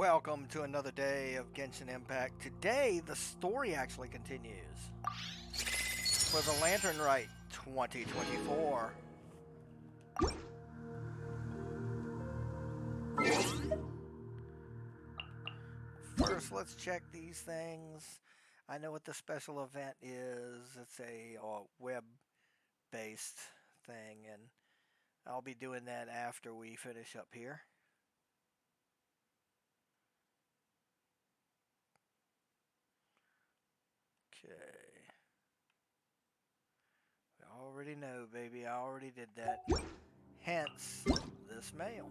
Welcome to another day of Genshin Impact. Today, the story actually continues for the Lantern Rite 2024. First, let's check these things. I know what the special event is. It's a web-based thing, and I'll be doing that after we finish up here. Okay. We already know, baby. I already did that. Hence, this mail.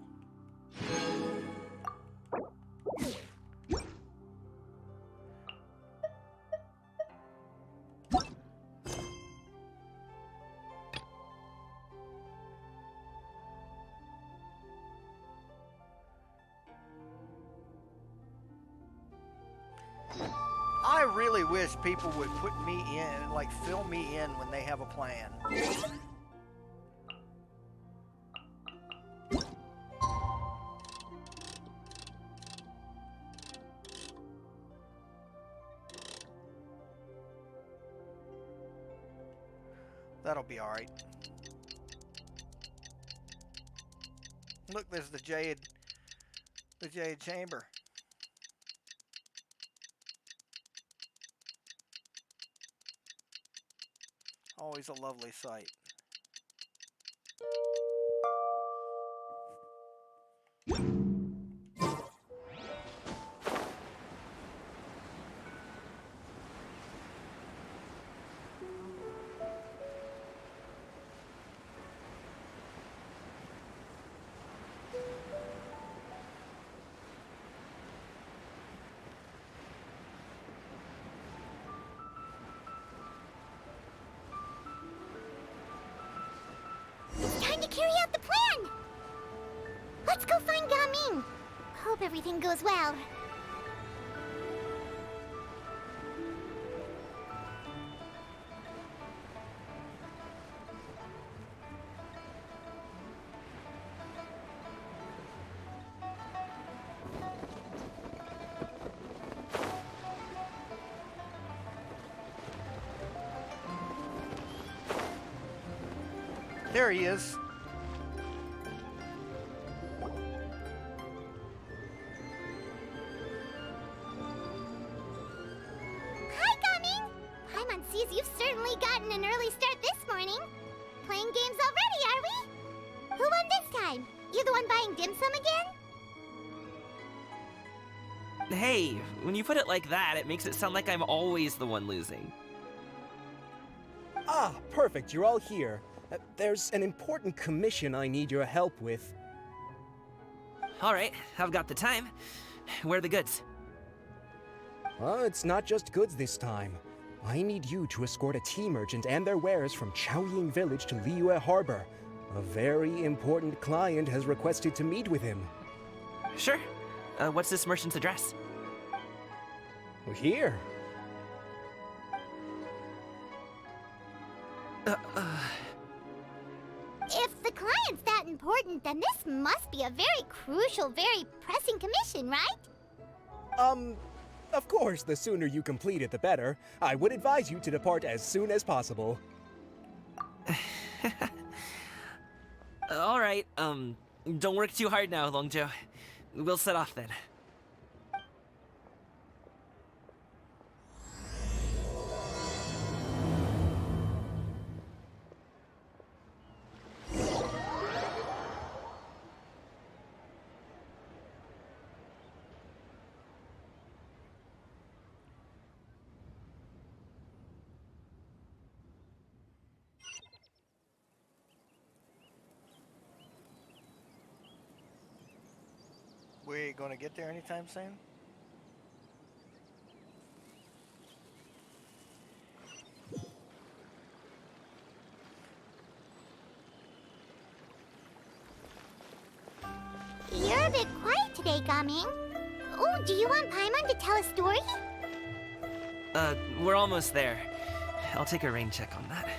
I really wish people would put me in, like fill me in when they have a plan. That'll be alright. Look, there's the Jade Chamber. Always a lovely sight. Time to carry out the plan! Let's go find Gaming! Hope everything goes well. There he is. Hi, Gaming! Paimon sees you've certainly gotten an early start this morning. Playing games already, are we? Who won this time? You the one buying dim sum again? Hey, when you put it like that, it makes it sound like I'm always the one losing. Ah, perfect, you're all here. There's an important commission I need your help with. Alright, I've got the time. Where are the goods? Well, it's not just goods this time. I need you to escort a tea merchant and their wares from Chaoying Village to Liyue Harbor. A very important client has requested to meet with him. Sure. What's this merchant's address? Here. If the client's that important, then this must be a very crucial, very pressing commission, right? Of course, the sooner you complete it, the better. I would advise you to depart as soon as possible. Alright, don't work too hard now, Longjo. We'll set off then. We gonna get there anytime soon? You're a bit quiet today, Gaming. Oh, do you want Paimon to tell a story? We're almost there. I'll take a rain check on that.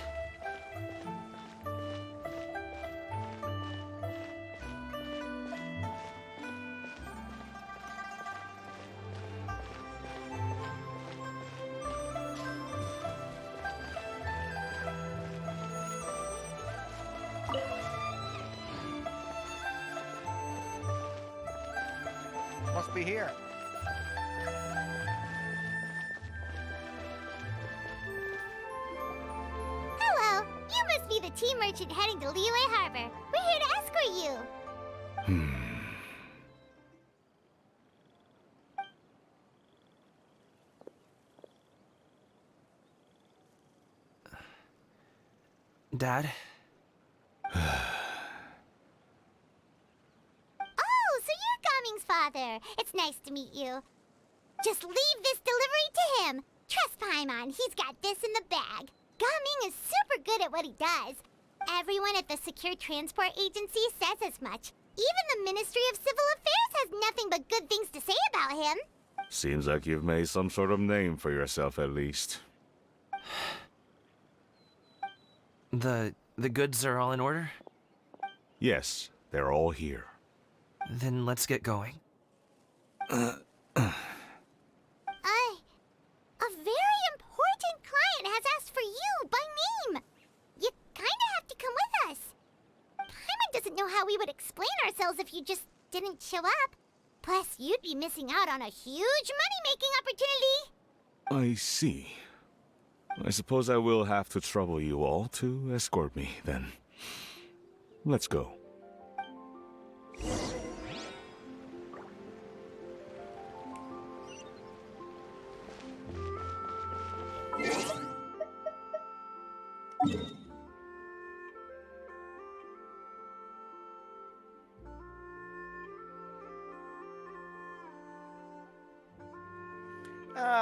must be here. Hello. You must be the tea merchant heading to Liyue Harbor. We're here to escort you. Dad? Oh, so you're Gaming's father. It's nice to meet you. Just leave this delivery to him. Trust Paimon, he's got this in the bag. Gaming is super good at what he does. Everyone at the Secure Transport Agency says as much. Even the Ministry of Civil Affairs has nothing but good things to say about him. Seems like you've made some sort of name for yourself at least. The goods are all in order? Yes, they're all here. Then let's get going. A very important client has asked for you by name. You kinda have to come with us. Paimon doesn't know how we would explain ourselves if you just didn't show up. Plus, you'd be missing out on a huge money-making opportunity. I see. I suppose I will have to trouble you all to escort me, then. Let's go.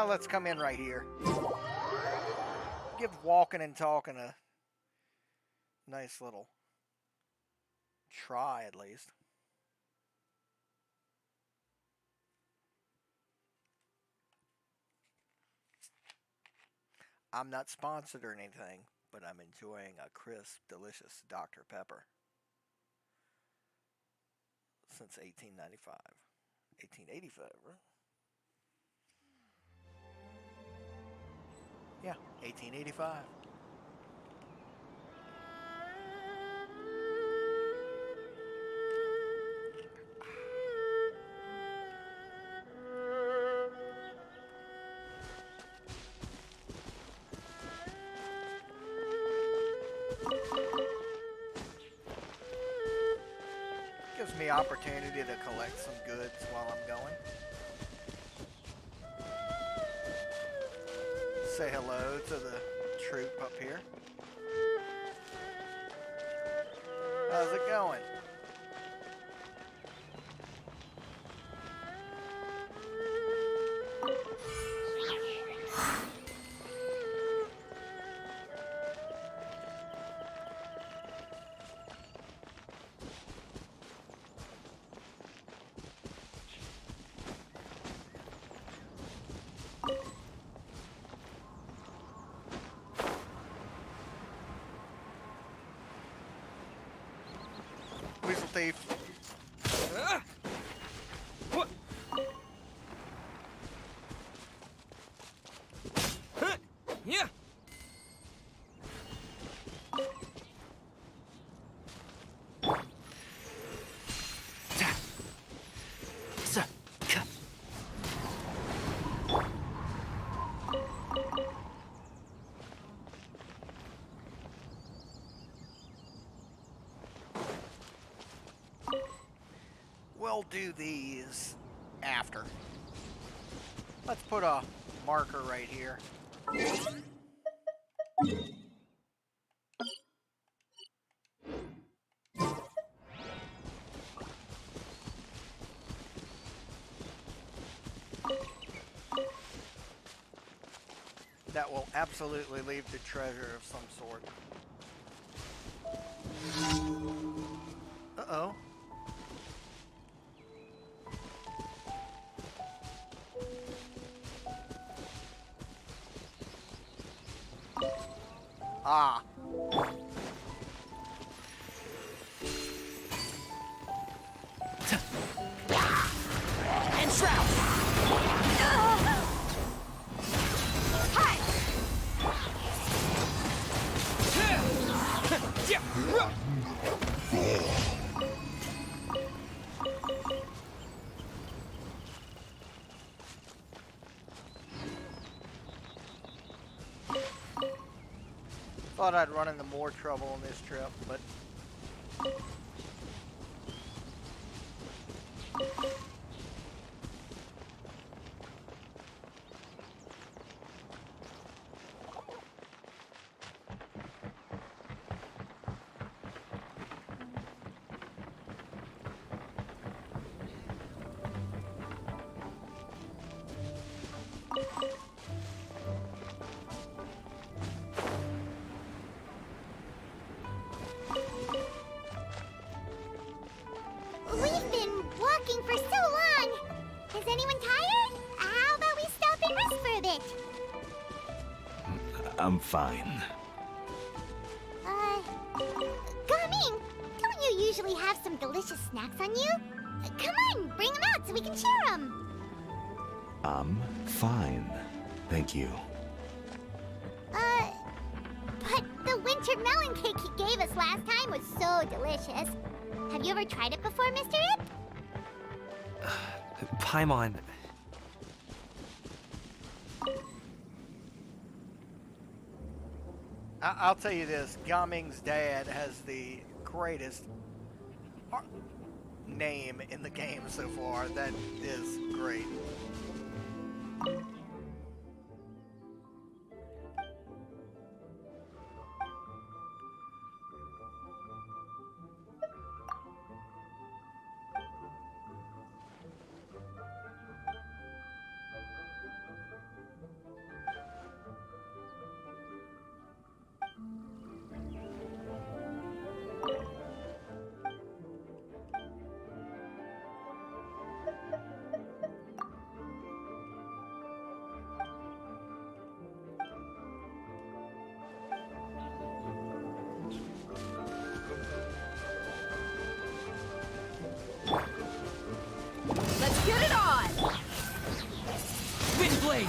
Let's come in right here. Give walking and talking a nice little try, at least. I'm not sponsored or anything, but I'm enjoying a crisp, delicious Dr. Pepper since 1895. 1885, right? Yeah, 1885. Gives me opportunity to collect some goods while I'm going. Say hello to the troop up here. How's it going? Weasel thief. What? Yeah. We'll do these after. Let's put a marker right here. That will absolutely leave the treasure of some sort. Uh-oh. Ah. And shroud. Thought I'd run into more trouble on this trip, but... We've been walking for so long. Is anyone tired? How about we stop and rest for a bit? I'm fine. Gaming, don't you usually have some delicious snacks on you? Come on, bring them out so we can share them. I'm fine. Thank you. But the winter melon cake he gave us last time was so delicious. Have you ever tried it before, Mr. Ip? Paimon. I'll tell you this, Gaming's dad has the greatest name in the game so far. That is great. Let's get it on! Wind Blade!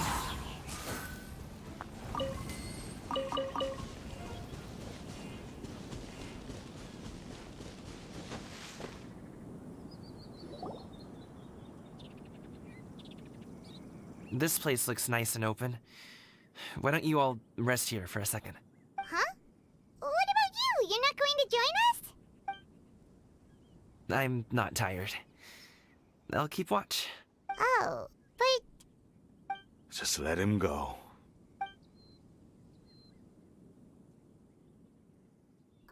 This place looks nice and open. Why don't you all rest here for a second? Huh? What about you? You're not going to join us? I'm not tired. I'll keep watch. Oh, but Just let him go.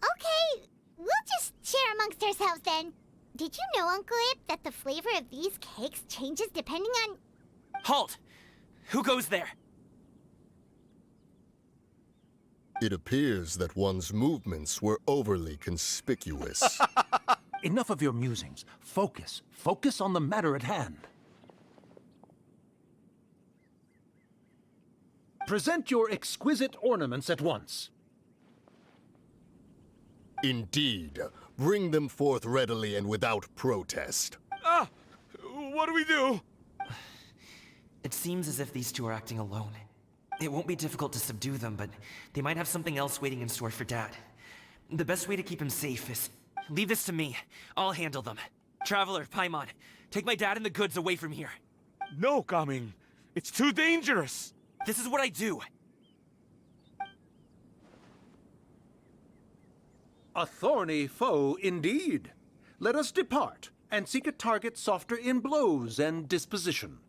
okay, we'll just share amongst ourselves then. Did you know, Uncle Ip, that the flavor of these cakes changes depending on... Halt! Who goes there? It appears that one's movements were overly conspicuous. Enough of your musings. Focus. Focus on the matter at hand. Present your exquisite ornaments at once. Indeed. Bring them forth readily and without protest. Ah! What do we do? It seems as if these two are acting alone. It won't be difficult to subdue them, but they might have something else waiting in store for Dad. The best way to keep him safe is... leave this to me. I'll handle them. Traveler, Paimon, take my dad and the goods away from here. No, Gaming. It's too dangerous. This is what I do. A thorny foe indeed. Let us depart and seek a target softer in blows and disposition.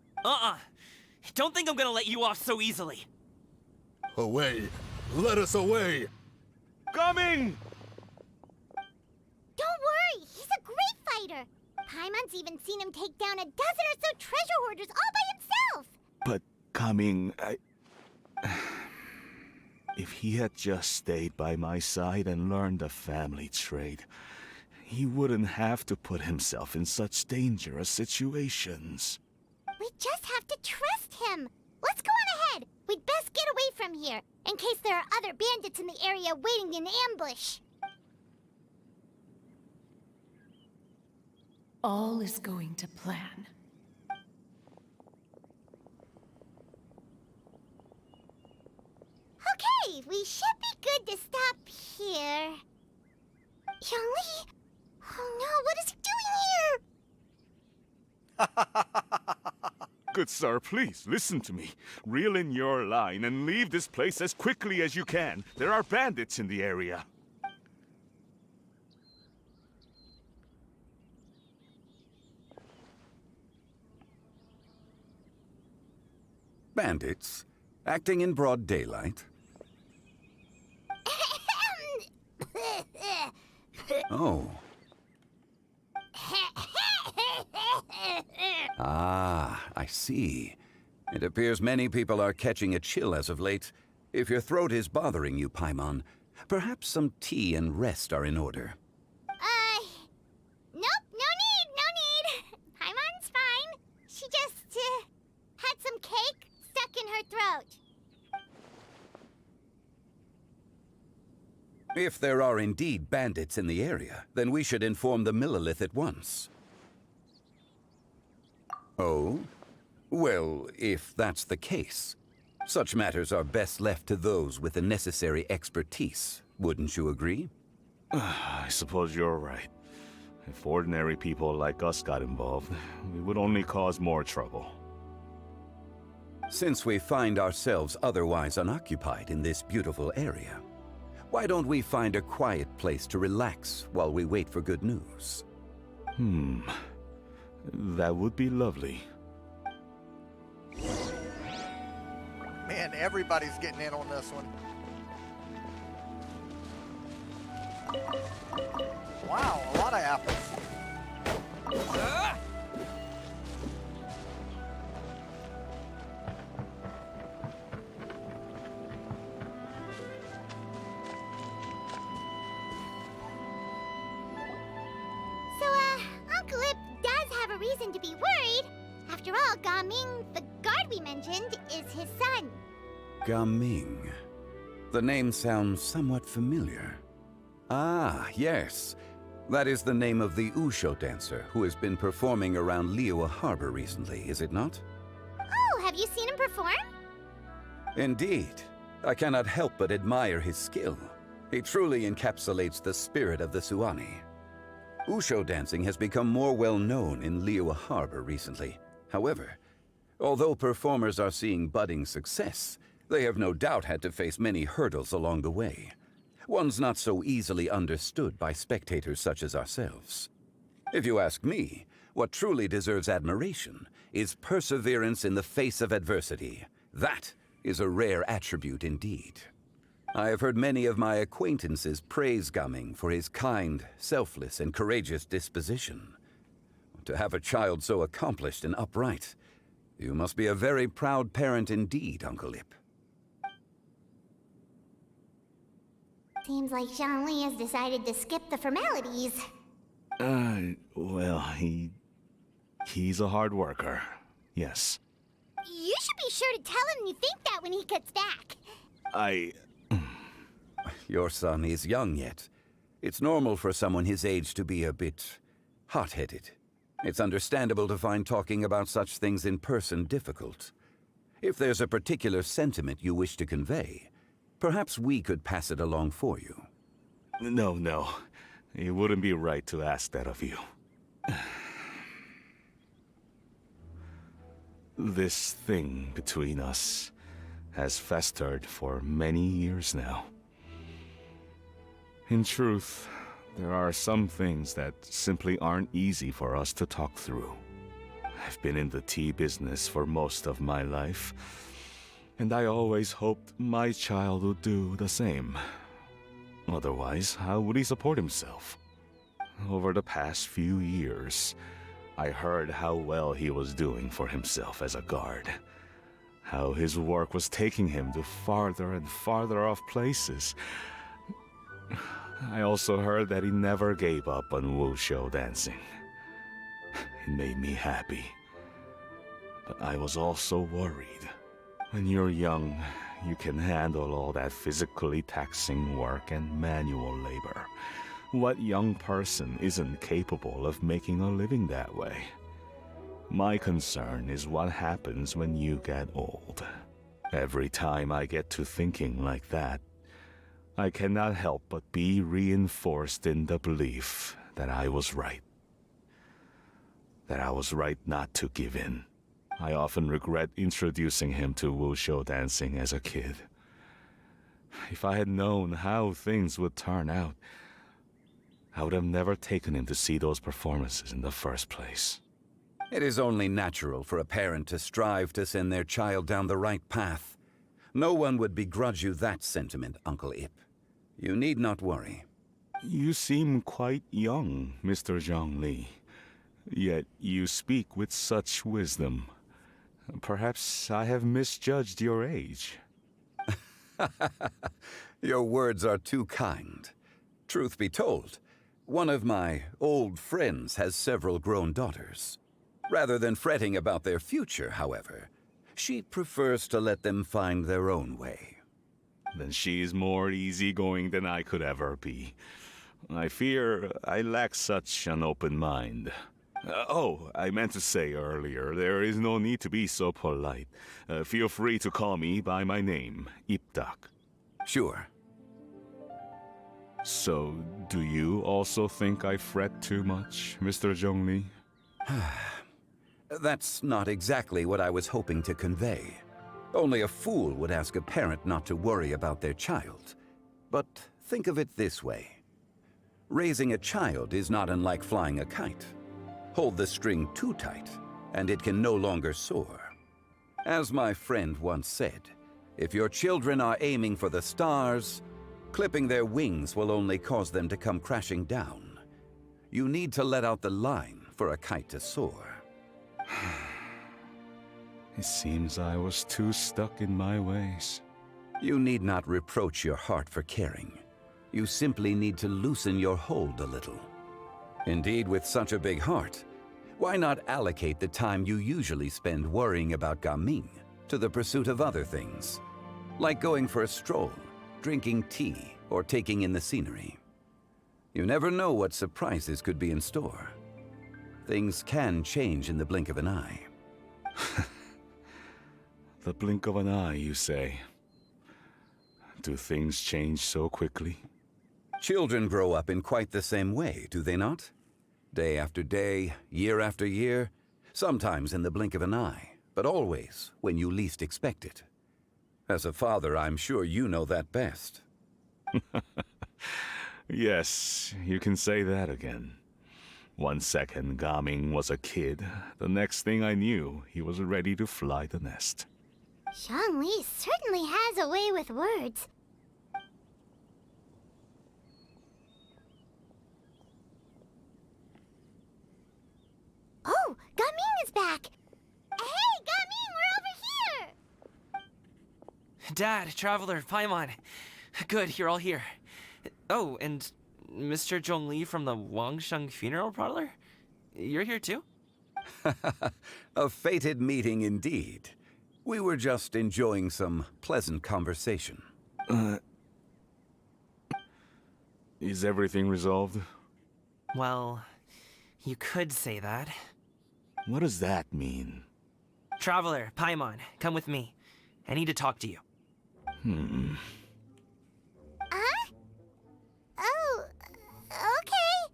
Don't think I'm gonna let you off so easily. Away! Let us away! Gaming! Don't worry, he's a great fighter. Paimon's even seen him take down a dozen or so treasure hoarders all by himself. But Gaming, if he had just stayed by my side and learned the family trade, he wouldn't have to put himself in such dangerous situations. We just have to trust him. Let's go on ahead. We'd best get away from here, in case there are other bandits in the area waiting in ambush. All is going to plan. Okay, we should be good to stop here. Youngli? Oh no, what is he doing here? Good sir, please, listen to me. Reel in your line and leave this place as quickly as you can. There are bandits in the area. Bandits? Acting in broad daylight? Oh. Ah, I see. It appears many people are catching a chill as of late. If your throat is bothering you, Paimon, perhaps some tea and rest are in order. Nope, no need. Paimon's fine. She just, had some cake stuck in her throat. If there are indeed bandits in the area, then we should inform the Millelith at once. Oh? Well, if that's the case, such matters are best left to those with the necessary expertise, wouldn't you agree? I suppose you're right. If ordinary people like us got involved, we would only cause more trouble. Since we find ourselves otherwise unoccupied in this beautiful area, why don't we find a quiet place to relax while we wait for good news? That would be lovely. Man, everybody's getting in on this one. Wow, a lot of apples. Uncle Ip does have a reason to be worried. After all, Gaming, the guard we mentioned, is his son. Gaming. The name sounds somewhat familiar. Ah, yes. That is the name of the Usho dancer who has been performing around Liyue Harbor recently, is it not? Oh, have you seen him perform? Indeed. I cannot help but admire his skill. He truly encapsulates the spirit of the Suani. Usho dancing has become more well known in Liyue Harbor recently. However, although performers are seeing budding success, they have no doubt had to face many hurdles along the way. Ones not so easily understood by spectators such as ourselves. If you ask me, what truly deserves admiration is perseverance in the face of adversity. That is a rare attribute indeed. I have heard many of my acquaintances praise Gaming for his kind, selfless, and courageous disposition. To have a child so accomplished and upright, you must be a very proud parent indeed, Uncle Ip. Seems like Zhongli has decided to skip the formalities. Well, he's a hard worker. Yes. You should be sure to tell him you think that when he gets back. Your son is young yet. It's normal for someone his age to be a bit hot-headed. It's understandable to find talking about such things in person difficult. If there's a particular sentiment you wish to convey, perhaps we could pass it along for you. No. It wouldn't be right to ask that of you. This thing between us has festered for many years now. In truth, there are some things that simply aren't easy for us to talk through. I've been in the tea business for most of my life, and I always hoped my child would do the same. Otherwise, how would he support himself? Over the past few years, I heard how well he was doing for himself as a guard. How his work was taking him to farther and farther off places. I also heard that he never gave up on wushu dancing. It made me happy. But I was also worried. When you're young, you can handle all that physically taxing work and manual labor. What young person isn't capable of making a living that way? My concern is what happens when you get old. Every time I get to thinking like that, I cannot help but be reinforced in the belief that I was right. That I was right not to give in. I often regret introducing him to wushou dancing as a kid. If I had known how things would turn out, I would have never taken him to see those performances in the first place. It is only natural for a parent to strive to send their child down the right path. No one would begrudge you that sentiment, Uncle Ip. You need not worry. You seem quite young, Mr. Zhongli. Yet you speak with such wisdom. Perhaps I have misjudged your age. Your words are too kind. Truth be told, one of my old friends has several grown daughters. Rather than fretting about their future, however, she prefers to let them find their own way. Then she is more easygoing than I could ever be. I fear I lack such an open mind. I meant to say earlier, there is no need to be so polite. Feel free to call me by my name, Ipdak. Sure. So, do you also think I fret too much, Mr. Zhongli? That's not exactly what I was hoping to convey. Only a fool would ask a parent not to worry about their child. But think of it this way. Raising a child is not unlike flying a kite. Hold the string too tight, and it can no longer soar. As my friend once said, if your children are aiming for the stars, clipping their wings will only cause them to come crashing down. You need to let out the line for a kite to soar. It seems I was too stuck in my ways. You need not reproach your heart for caring. You simply need to loosen your hold a little. Indeed, with such a big heart, why not allocate the time you usually spend worrying about Gaming to the pursuit of other things, like going for a stroll, drinking tea, or taking in the scenery? You never know what surprises could be in store. Things can change in the blink of an eye. The blink of an eye, you say? Do things change so quickly? Children grow up in quite the same way, do they not? Day after day, year after year, sometimes in the blink of an eye, but always when you least expect it. As a father, I'm sure you know that best. Yes, you can say that again. 1 second, Gaming was a kid. The next thing I knew, he was ready to fly the nest. Zhongli certainly has a way with words. Oh, Gaming is back! Hey, Gaming, we're over here! Dad, Traveler, Paimon. Good, you're all here. Oh, and Mr. Zhongli from the Wangsheng Funeral Parlor? You're here too? A fated meeting indeed. We were just enjoying some pleasant conversation. Is everything resolved? Well, you could say that. What does that mean? Traveler, Paimon, come with me. I need to talk to you. Huh? Oh, okay.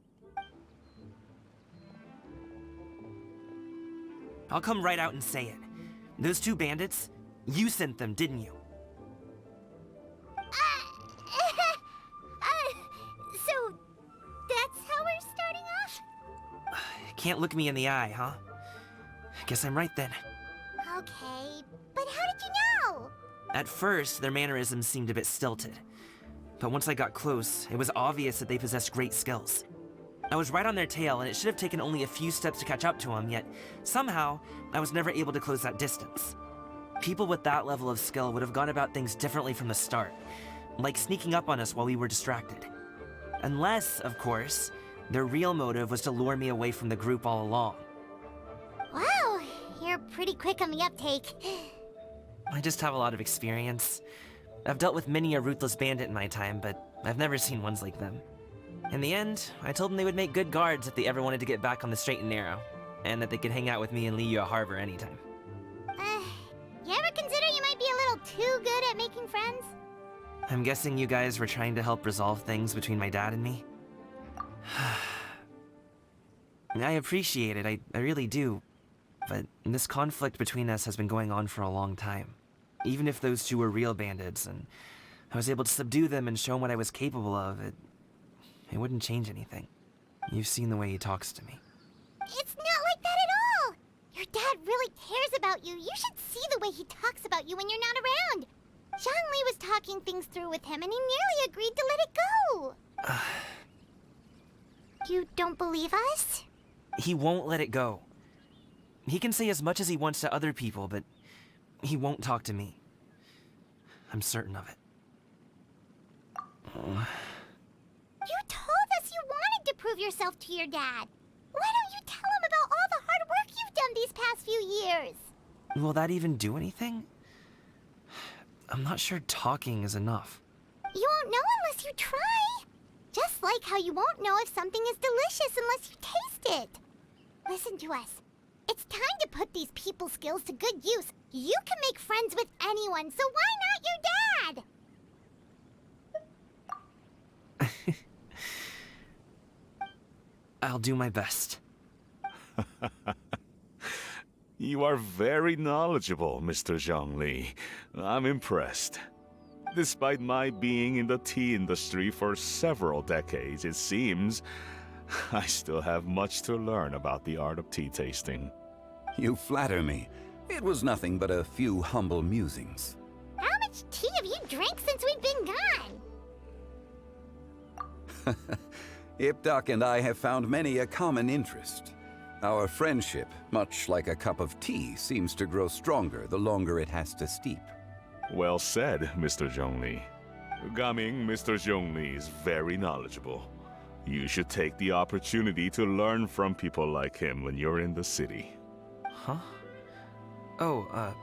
I'll come right out and say it. Those two bandits, you sent them, didn't you? So that's how we're starting off? Can't look me in the eye, huh? Guess I'm right then. Okay, but how did you know? At first, their mannerisms seemed a bit stilted. But once I got close, it was obvious that they possessed great skills. I was right on their tail, and it should have taken only a few steps to catch up to them, yet somehow, I was never able to close that distance. People with that level of skill would have gone about things differently from the start, like sneaking up on us while we were distracted. Unless, of course, their real motive was to lure me away from the group all along. Wow, you're pretty quick on the uptake. I just have a lot of experience. I've dealt with many a ruthless bandit in my time, but I've never seen ones like them. In the end, I told them they would make good guards if they ever wanted to get back on the straight and narrow, and that they could hang out with me in Liyue Harbor anytime. You ever consider you might be a little too good at making friends? I'm guessing you guys were trying to help resolve things between my dad and me? I appreciate it, I really do. But this conflict between us has been going on for a long time. Even if those two were real bandits, and I was able to subdue them and show him what I was capable of, it wouldn't change anything. You've seen the way he talks to me. It's not like that at all! Your dad really cares about you. You should see the way he talks about you when you're not around. Zhongli was talking things through with him, and he nearly agreed to let it go. You don't believe us? He won't let it go. He can say as much as he wants to other people, but he won't talk to me. I'm certain of it. You told us you wanted to prove yourself to your dad. Why don't you tell him about all the hard work you've done these past few years? Will that even do anything? I'm not sure talking is enough. You won't know unless you try. Just like how you won't know if something is delicious unless you taste it. Listen to us. It's time to put these people skills to good use. You can make friends with anyone, so why not your dad? I'll do my best. You are very knowledgeable, Mr. Zhongli. I'm impressed. Despite my being in the tea industry for several decades, it seems I still have much to learn about the art of tea tasting. You flatter me. It was nothing but a few humble musings. How much tea have you drank since we've been gone? Ipdak and I have found many a common interest. Our friendship, much like a cup of tea, seems to grow stronger the longer it has to steep. Well said, Mr. Zhongli. Gaming, Mr. Zhongli is very knowledgeable. You should take the opportunity to learn from people like him when you're in the city. Huh? Oh,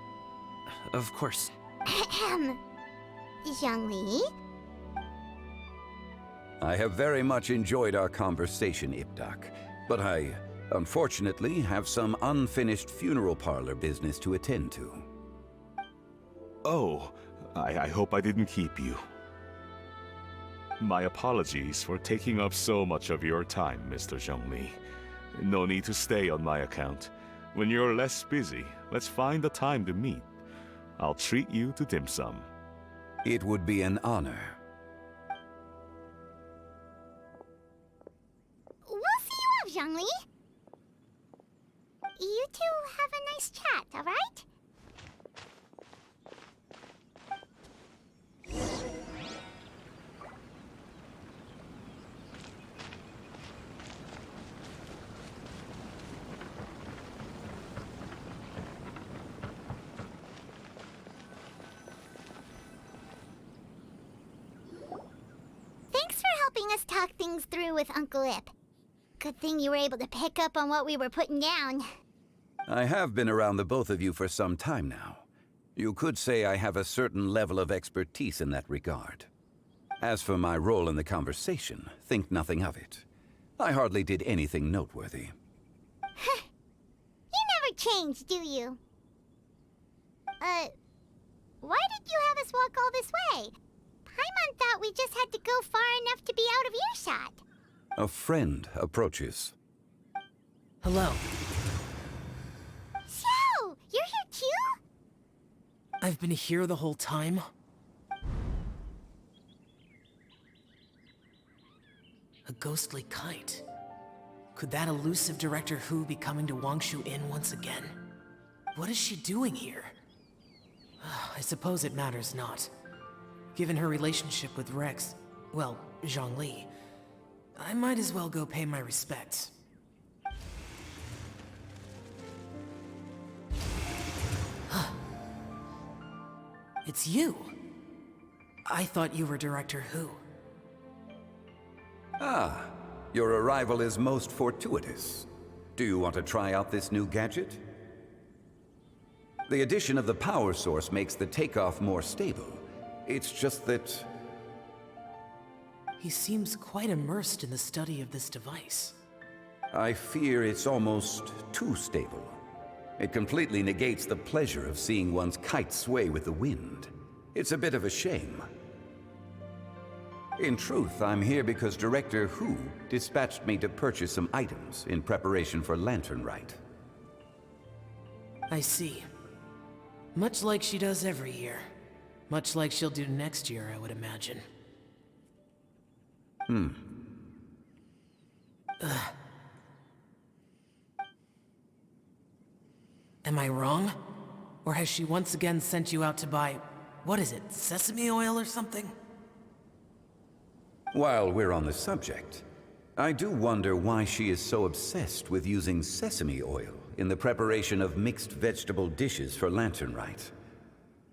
of course. Ahem. Zhongli? I have very much enjoyed our conversation, Ipdak, but I, unfortunately, have some unfinished funeral parlor business to attend to. Oh, I hope I didn't keep you. My apologies for taking up so much of your time, Mr. Zhongli. No need to stay on my account. When you're less busy, let's find a time to meet. I'll treat you to dim sum. It would be an honor. We'll see you off, Zhongli. You two have a nice chat, all right? Thanks for helping us talk things through with Uncle Ip. Good thing you were able to pick up on what we were putting down. I have been around the both of you for some time now. You could say I have a certain level of expertise in that regard. As for my role in the conversation, think nothing of it. I hardly did anything noteworthy. You never change, do you? Why did you have us walk all this way? Paimon thought we just had to go far enough to be out of earshot. A friend approaches. Hello. So, you're here too? I've been here the whole time? A ghostly kite. Could that elusive Director Hu be coming to Wangshu Inn once again? What is she doing here? I suppose it matters not. Given her relationship with Rex, well, Zhongli, I might as well go pay my respects. It's you! I thought you were Director Hu. Ah, your arrival is most fortuitous. Do you want to try out this new gadget? The addition of the power source makes the takeoff more stable. It's just that... He seems quite immersed in the study of this device. I fear it's almost too stable. It completely negates the pleasure of seeing one's kite sway with the wind. It's a bit of a shame. In truth, I'm here because Director Hu dispatched me to purchase some items in preparation for Lantern Rite. I see. Much like she does every year. Much like she'll do next year, I would imagine. Am I wrong? Or has she once again sent you out to buy, what is it, sesame oil or something? While we're on the subject, I do wonder why she is so obsessed with using sesame oil in the preparation of mixed vegetable dishes for Lantern Rite.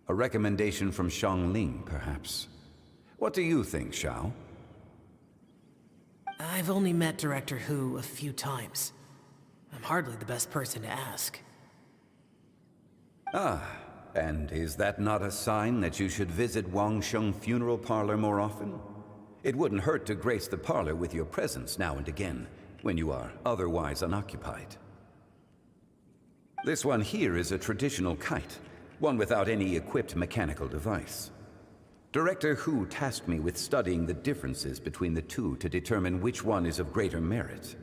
A recommendation from Xiangling, perhaps. What do you think, Xiao? I've only met Director Hu a few times. I'm hardly the best person to ask. Ah, and is that not a sign that you should visit Wang Sheng Funeral Parlor more often? It wouldn't hurt to grace the parlor with your presence now and again, when you are otherwise unoccupied. This one here is a traditional kite, one without any equipped mechanical device. Director Hu tasked me with studying the differences between the two to determine which one is of greater merit.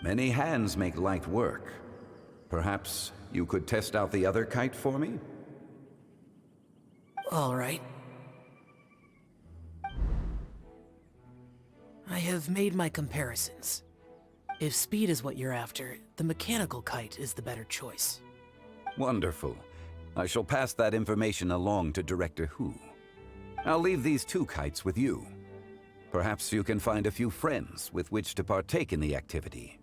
Many hands make light work. Perhaps you could test out the other kite for me? All right. I have made my comparisons. If speed is what you're after, the mechanical kite is the better choice. Wonderful. I shall pass that information along to Director Hu. I'll leave these two kites with you. Perhaps you can find a few friends with which to partake in the activity.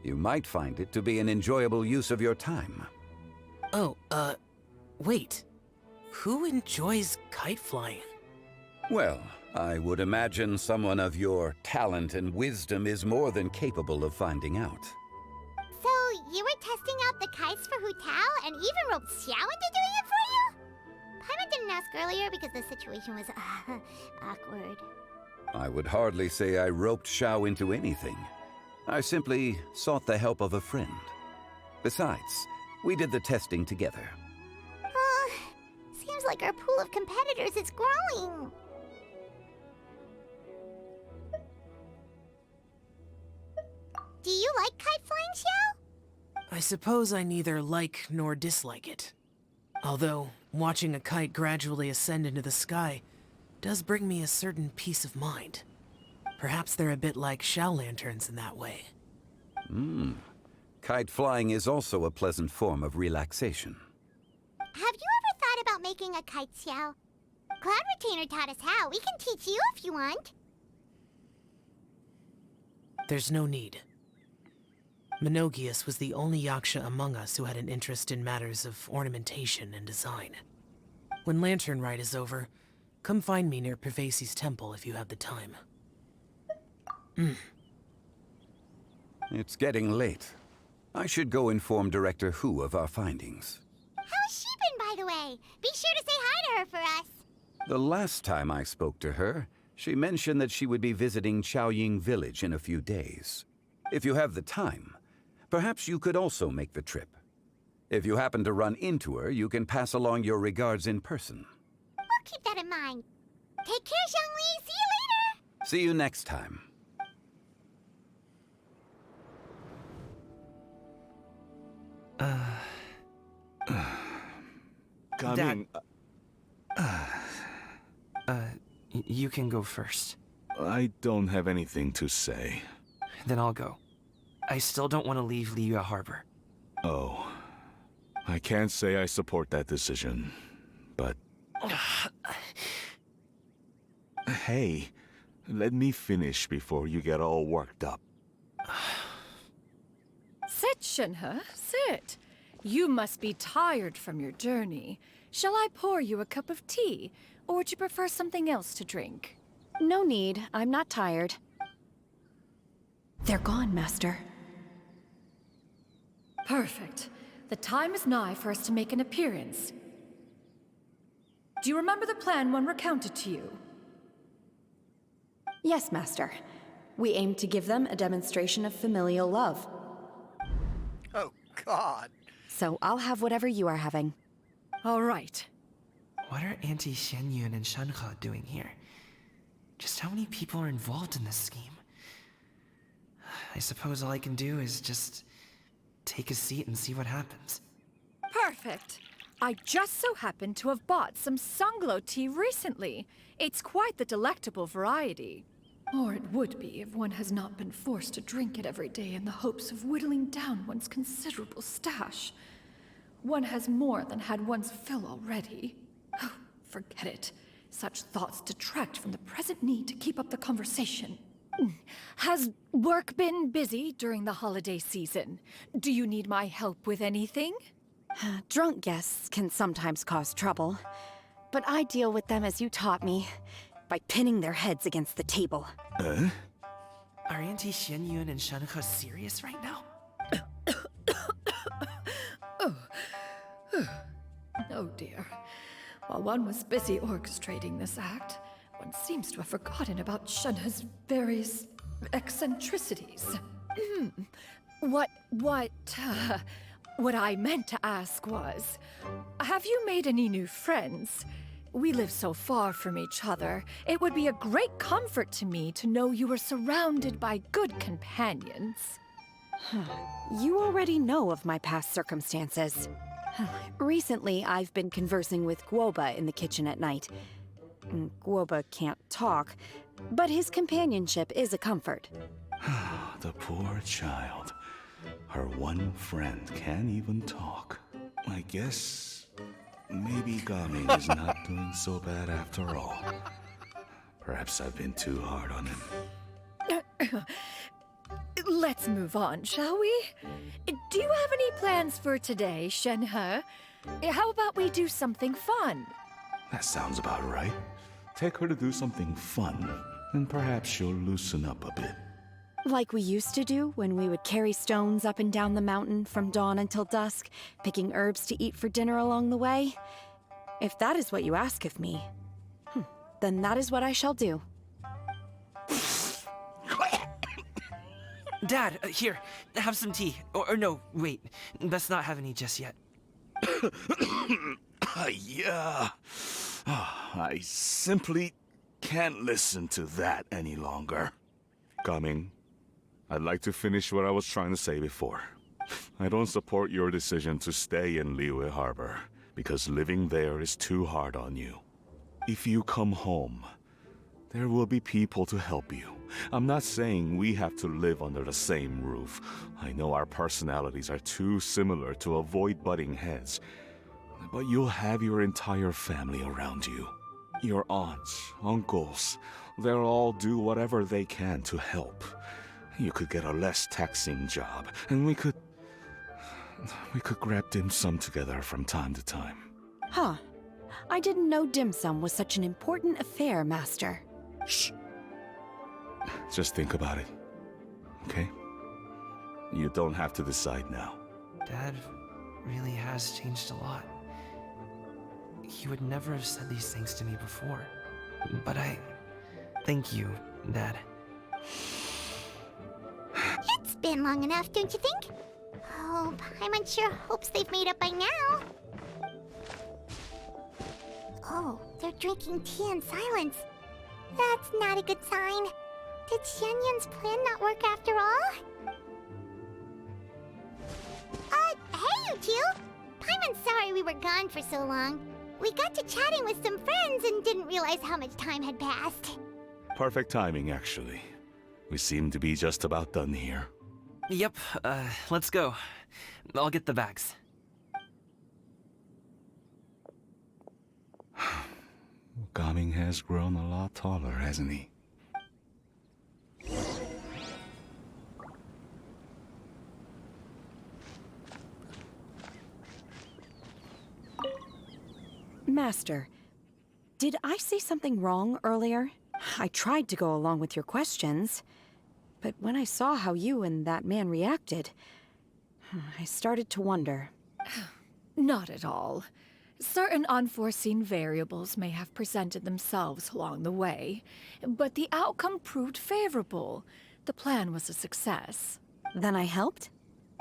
You might find it to be an enjoyable use of your time. Oh, wait. Who enjoys kite flying? Well, I would imagine someone of your talent and wisdom is more than capable of finding out. So, you were testing out the kites for Hu Tao and even roped Xiao into doing it for you? Paimon didn't ask earlier because the situation was, awkward. I would hardly say I roped Xiao into anything. I simply sought the help of a friend. Besides, we did the testing together. Seems like our pool of competitors is growing. Do you like kite flying, Xiao? I suppose I neither like nor dislike it. Although, watching a kite gradually ascend into the sky does bring me a certain peace of mind. Perhaps they're a bit like shell lanterns in that way. Kite flying is also a pleasant form of relaxation. Have you ever thought about making a kite, Xiao? Cloud Retainer taught us how. We can teach you if you want. There's no need. Menogius was the only Yaksha among us who had an interest in matters of ornamentation and design. When Lantern Rite is over, come find me near Pervasi's temple if you have the time. It's getting late. I should go inform Director Hu of our findings. How's she been, by the way? Be sure to say hi to her for us. The last time I spoke to her, she mentioned that she would be visiting Chaoying Village in a few days. If you have the time, perhaps you could also make the trip. If you happen to run into her, you can pass along your regards in person. We'll keep that in mind. Take care, Xiangli. See you later. See you next time. Coming. You can go first. I don't have anything to say. Then I'll go. I still don't want to leave Liyue Harbor. Oh. I can't say I support that decision, but... Hey, let me finish before you get all worked up. Sit, Shinhe, sit. You must be tired from your journey. Shall I pour you a cup of tea, or would you prefer something else to drink? No need. I'm not tired. They're gone, Master. Perfect. The time is nigh for us to make an appearance. Do you remember the plan one recounted to you? Yes, Master. We aim to give them a demonstration of familial love. Oh, God. So I'll have whatever you are having. All right. What are Auntie Xianyun and Shanhe doing here? Just how many people are involved in this scheme? I suppose all I can do is just take a seat and see what happens. Perfect. I just so happened to have bought some Sunglow tea recently. It's quite the delectable variety. Or it would be if one has not been forced to drink it every day in the hopes of whittling down one's considerable stash. One has more than had one's fill already. Oh, forget it. Such thoughts detract from the present need to keep up the conversation. Has work been busy during the holiday season? Do you need my help with anything? Drunk guests can sometimes cause trouble, but I deal with them as you taught me, by pinning their heads against the table. Are Auntie Xianyun and Shenhe serious right now? Oh dear. While one was busy orchestrating this act, one seems to have forgotten about Shenhe's various eccentricities. What I meant to ask was, have you made any new friends? We live so far from each other, it would be a great comfort to me to know you were surrounded by good companions. You already know of my past circumstances. Recently, I've been conversing with Guoba in the kitchen at night. Guoba can't talk, but his companionship is a comfort. The poor child. Her one friend can't even talk. I guess maybe Gaming is not doing so bad after all. Perhaps I've been too hard on him. Let's move on, shall we? Do you have any plans for today, Shenhe? How about we do something fun? That sounds about right. Take her to do something fun, and perhaps she'll loosen up a bit. Like we used to do when we would carry stones up and down the mountain from dawn until dusk, picking herbs to eat for dinner along the way. If that is what you ask of me, then that is what I shall do. Dad, here, have some tea. Or no, wait, best not have any just yet. Yeah. I simply can't listen to that any longer. Coming. I'd like to finish what I was trying to say before. I don't support your decision to stay in Liyue Harbor, because living there is too hard on you. If you come home, there will be people to help you. I'm not saying we have to live under the same roof. I know our personalities are too similar to avoid butting heads. But you'll have your entire family around you. Your aunts, uncles, they'll all do whatever they can to help. You could get a less taxing job, and we could grab dim sum together from time to time. Huh. I didn't know dim sum was such an important affair, Master. Shh. Just think about it, okay? You don't have to decide now. Dad really has changed a lot. He would never have said these things to me before. But thank you, Dad. It's been long enough, don't you think? Oh, Paimon sure hopes they've made up by now. Oh, they're drinking tea in silence. That's not a good sign. Did Xianyun's plan not work after all? Hey you two! Paimon's sorry we were gone for so long. We got to chatting with some friends and didn't realize how much time had passed. Perfect timing, actually. We seem to be just about done here. Yep, let's go. I'll get the bags. Gaming has grown a lot taller, hasn't he? Master, did I say something wrong earlier? I tried to go along with your questions, but when I saw how you and that man reacted, I started to wonder. Not at all. Certain unforeseen variables may have presented themselves along the way, but the outcome proved favorable. The plan was a success. Then I helped?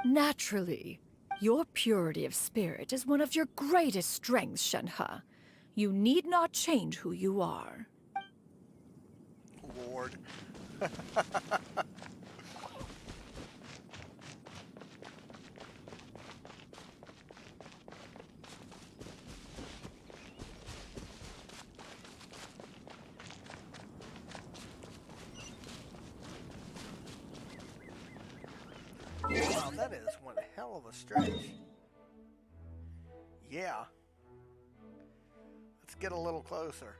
Naturally. Your purity of spirit is one of your greatest strengths, Shenhe. You need not change who you are. Lord. hell of a stretch. Yeah. Let's get a little closer.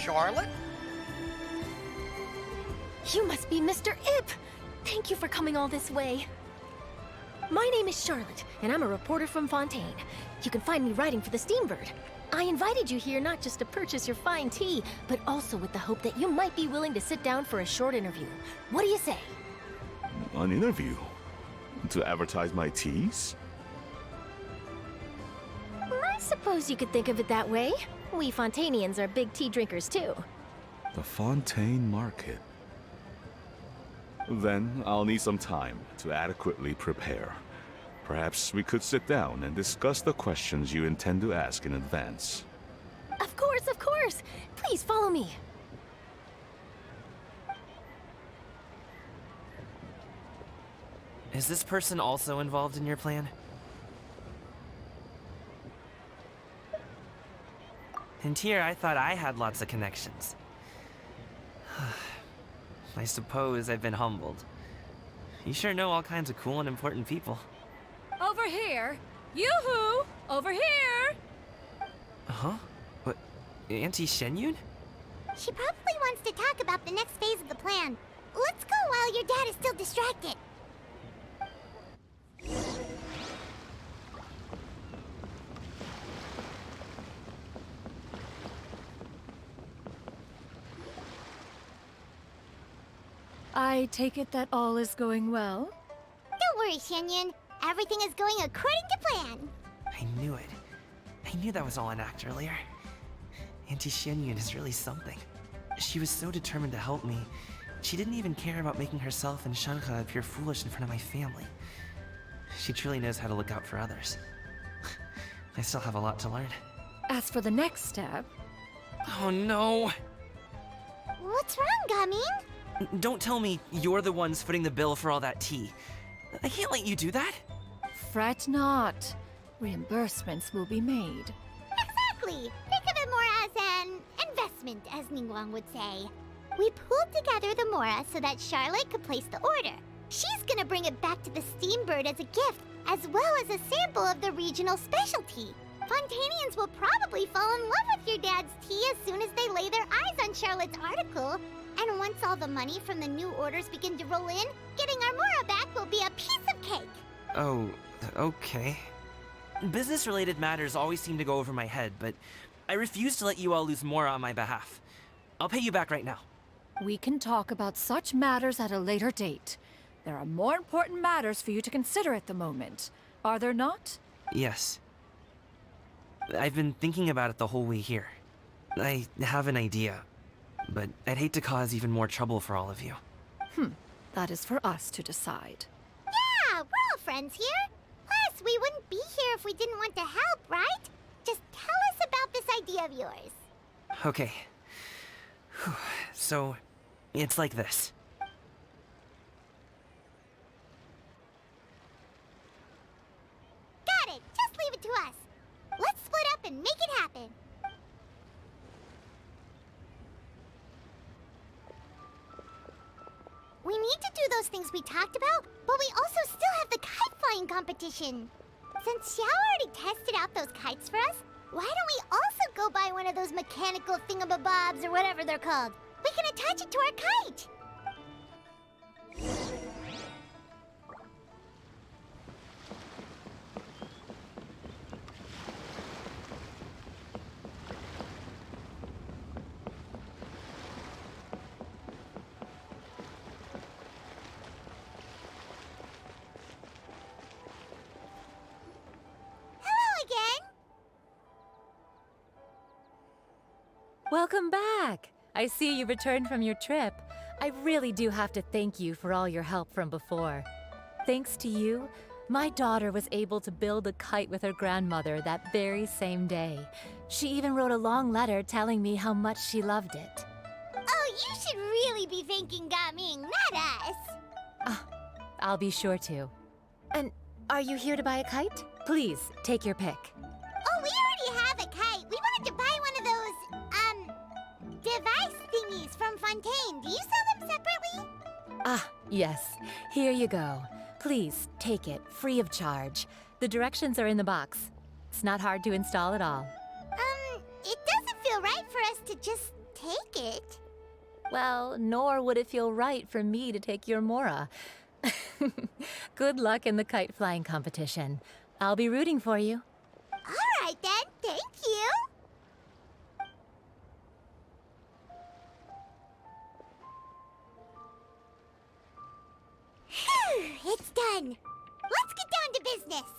Charlotte? You must be Mr. Ip! Thank you for coming all this way. My name is Charlotte, and I'm a reporter from Fontaine. You can find me writing for the Steambird. I invited you here not just to purchase your fine tea, but also with the hope that you might be willing to sit down for a short interview. What do you say? An interview? To advertise my teas? I suppose you could think of it that way. We Fontainians are big tea drinkers too. The Fontaine Market. Then I'll need some time to adequately prepare. Perhaps we could sit down and discuss the questions you intend to ask in advance. Of course, of course! Please follow me. Is this person also involved in your plan? And here I thought I had lots of connections. I suppose I've been humbled. You sure know all kinds of cool and important people. Over here! Yoo-hoo! Over here! Huh? What? Auntie Shenyun? She probably wants to talk about the next phase of the plan. Let's go while your dad is still distracted. I take it that all is going well? Don't worry, Shenyun. Everything is going according to plan. I knew it. I knew that was all an act earlier. Auntie Shenyun is really something. She was so determined to help me. She didn't even care about making herself and Shanka appear foolish in front of my family. She truly knows how to look out for others. I still have a lot to learn. As for the next step... Oh no! What's wrong, Gaming? Don't tell me you're the ones footing the bill for all that tea. I can't let you do that. Fret not. Reimbursements will be made. Exactly. Think of it more as an investment, as Ningguang would say. We pooled together the Mora so that Charlotte could place the order. She's gonna bring it back to the Steambird as a gift, as well as a sample of the regional specialty. Fontainians will probably fall in love with your dad's tea as soon as they lay their eyes on Charlotte's article. And once all the money from the new orders begin to roll in, getting our Mora back will be a piece of cake. Oh, okay. Business-related matters always seem to go over my head, but I refuse to let you all lose more on my behalf. I'll pay you back right now. We can talk about such matters at a later date. There are more important matters for you to consider at the moment, are there not? Yes. I've been thinking about it the whole way here. I have an idea, but I'd hate to cause even more trouble for all of you. That is for us to decide. Yeah, we're all friends here. Plus, we wouldn't be here if we didn't want to help, right? Just tell us about this idea of yours. Okay. So, it's like this. Got it. Just leave it to us. Let's split up and make it happen. We need to do those things we talked about, but we also still have the kite flying competition. Since Xiao already tested out those kites for us, why don't we also go buy one of those mechanical thingamabobs or whatever they're called? We can attach it to our kite. Welcome back! I see you returned from your trip. I really do have to thank you for all your help from before. Thanks to you, my daughter was able to build a kite with her grandmother that very same day. She even wrote a long letter telling me how much she loved it. Oh, you should really be thanking Gaming, not us. I'll be sure to. And are you here to buy a kite? Please, take your pick. Oh, we already have a kite. We wanted to buy one of those, device thingies from Fontaine. Do you sell them separately? Yes. Here you go. Please, take it, free of charge. The directions are in the box. It's not hard to install at all. It doesn't feel right for us to just take it. Well, nor would it feel right for me to take your Mora. Good luck in the kite flying competition. I'll be rooting for you. All right then, thank you. Phew, it's done. Let's get down to business.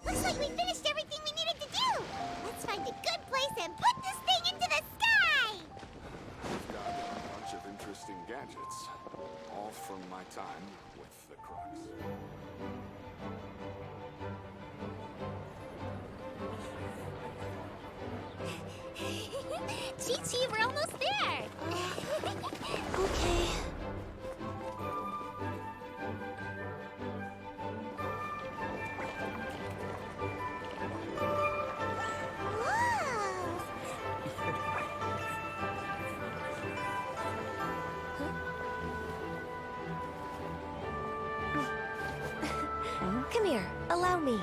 Looks like we finished everything we needed to do. Let's find a good place and put this thing into the sky. I've got a bunch of interesting gadgets, all from my time with the Crux. Chi-Chi, we're almost there. Okay. Come here, allow me.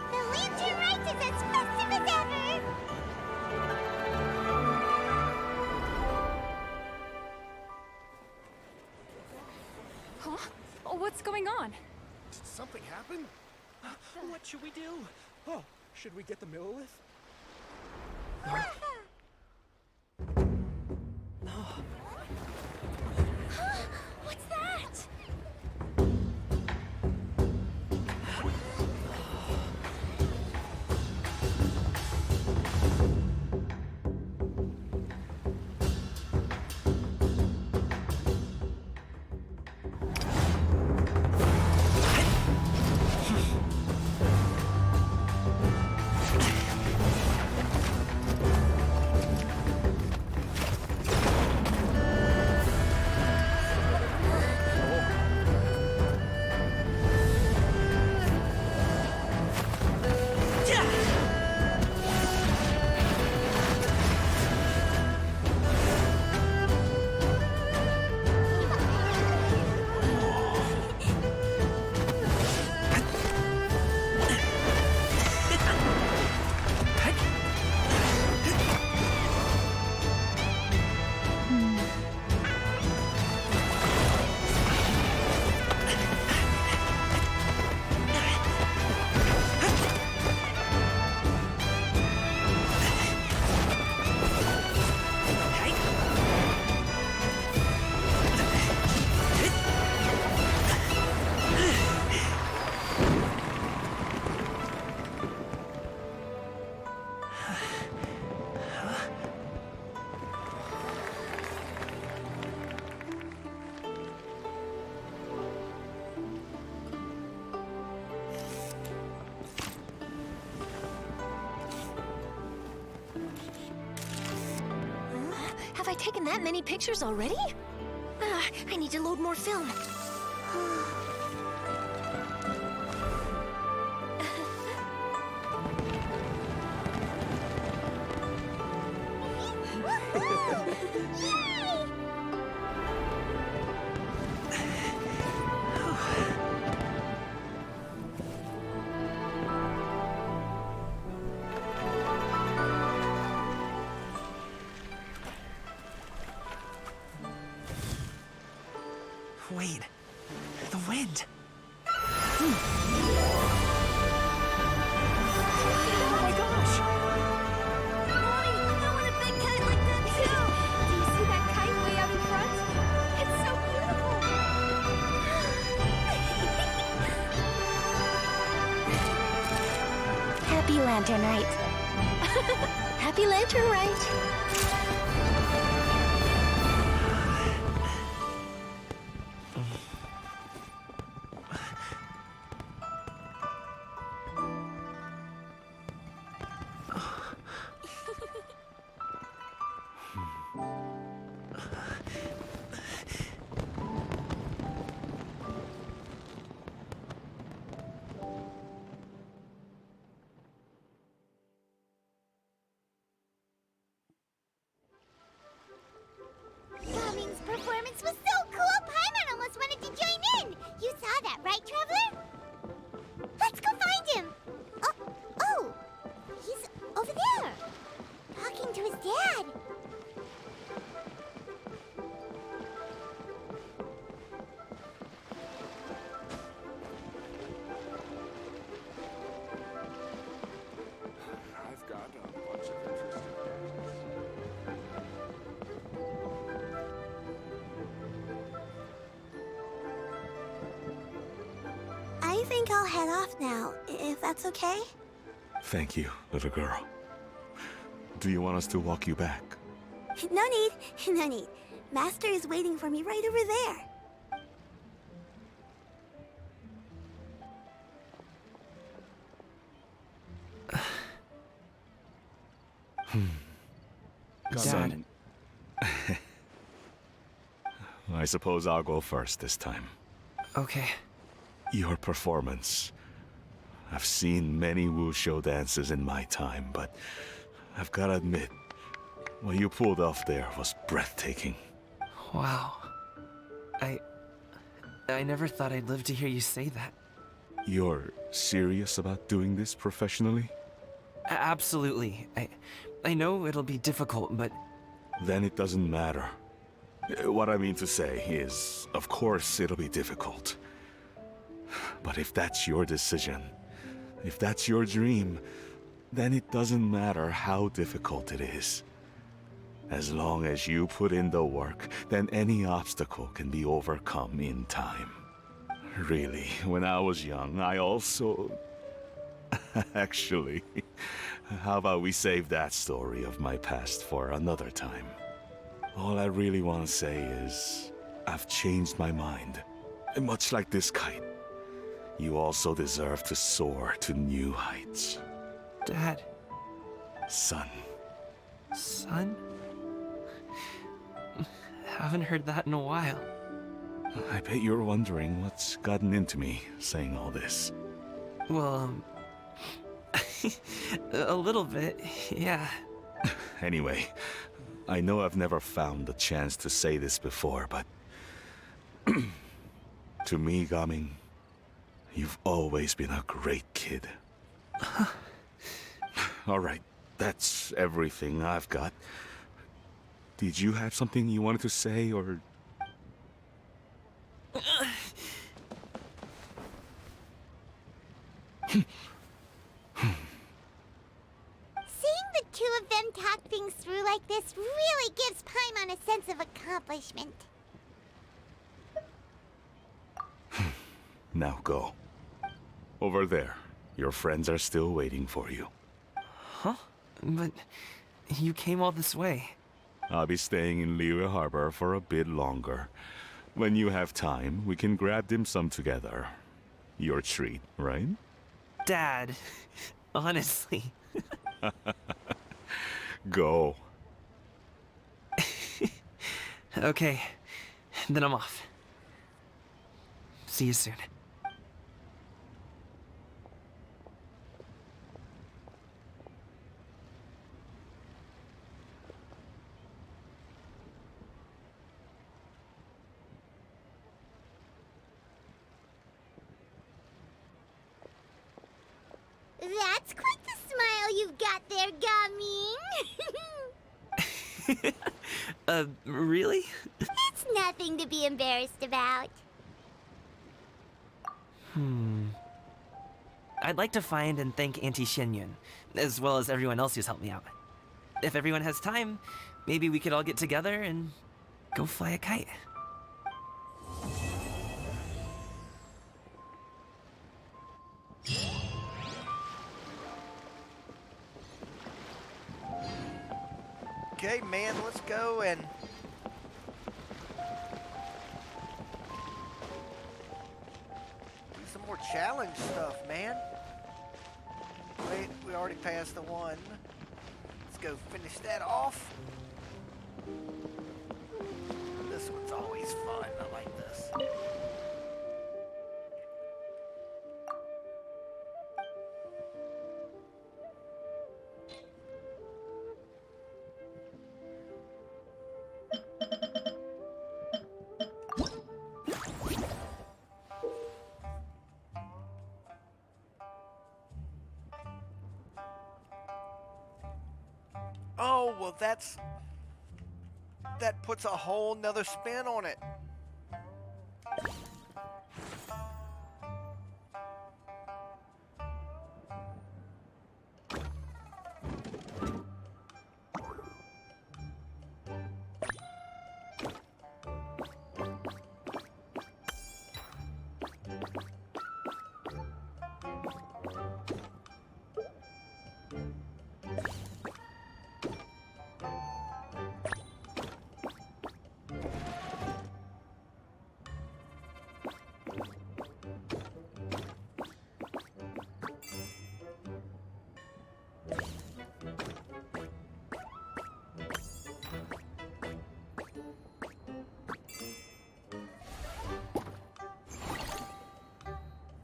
The Lantern Rite is as festive as ever! Huh? What's going on? Did something happen? What should we do? Oh, should we get the Millilith? What's that? Have I taken that many pictures already? I need to load more film. Wait, the wind. Oh my gosh! I want a big kite like that Lantern Rite. Happy Lantern Rite! Gumming's performance was so cool, Paimon almost wanted to join in! You saw that, right, Traveler? Let's go find him! Oh, he's over there, talking to his dad. I've got a bunch of interesting gadgets. I think I'll head off now, if that's okay. Thank you, little girl. Do you want us to walk you back? No need, no need. Master is waiting for me right over there. Son. I suppose I'll go first this time. Okay. Your performance. I've seen many wushou dances in my time, but I've gotta admit, what you pulled off there was breathtaking. Wow. I never thought I'd live to hear you say that. You're serious about doing this professionally? Absolutely. I know it'll be difficult, but... Then it doesn't matter. What I mean to say is, of course it'll be difficult. But if that's your decision, if that's your dream, then it doesn't matter how difficult it is. As long as you put in the work, then any obstacle can be overcome in time. Really, when I was young, I also... Actually, how about we save that story of my past for another time? All I really want to say is, I've changed my mind. And much like this kite, you also deserve to soar to new heights. Dad. Son. Son? Haven't heard that in a while. I bet you're wondering what's gotten into me saying all this. Well, a little bit, yeah. Anyway, I know I've never found the chance to say this before, but... to me, Gaming, you've always been a great kid. Alright, that's everything I've got. Did you have something you wanted to say, or... Seeing the two of them talk things through like this really gives Paimon a sense of accomplishment. Now go. Over there. Your friends are still waiting for you. Huh? But you came all this way. I'll be staying in Liyue Harbor for a bit longer. When you have time, we can grab dim sum together. Your treat, right? Dad, honestly. Go. Okay, then I'm off. See you soon. That's quite the smile you've got there, Gaming. Really? It's nothing to be embarrassed about. I'd like to find and thank Auntie Xinyun, as well as everyone else who's helped me out. If everyone has time, maybe we could all get together and go fly a kite. go and do some more challenge stuff, man. Wait, we already passed the one. Let's go finish that off. This one's always fun. I like this. Oh, well that puts a whole nother spin on it.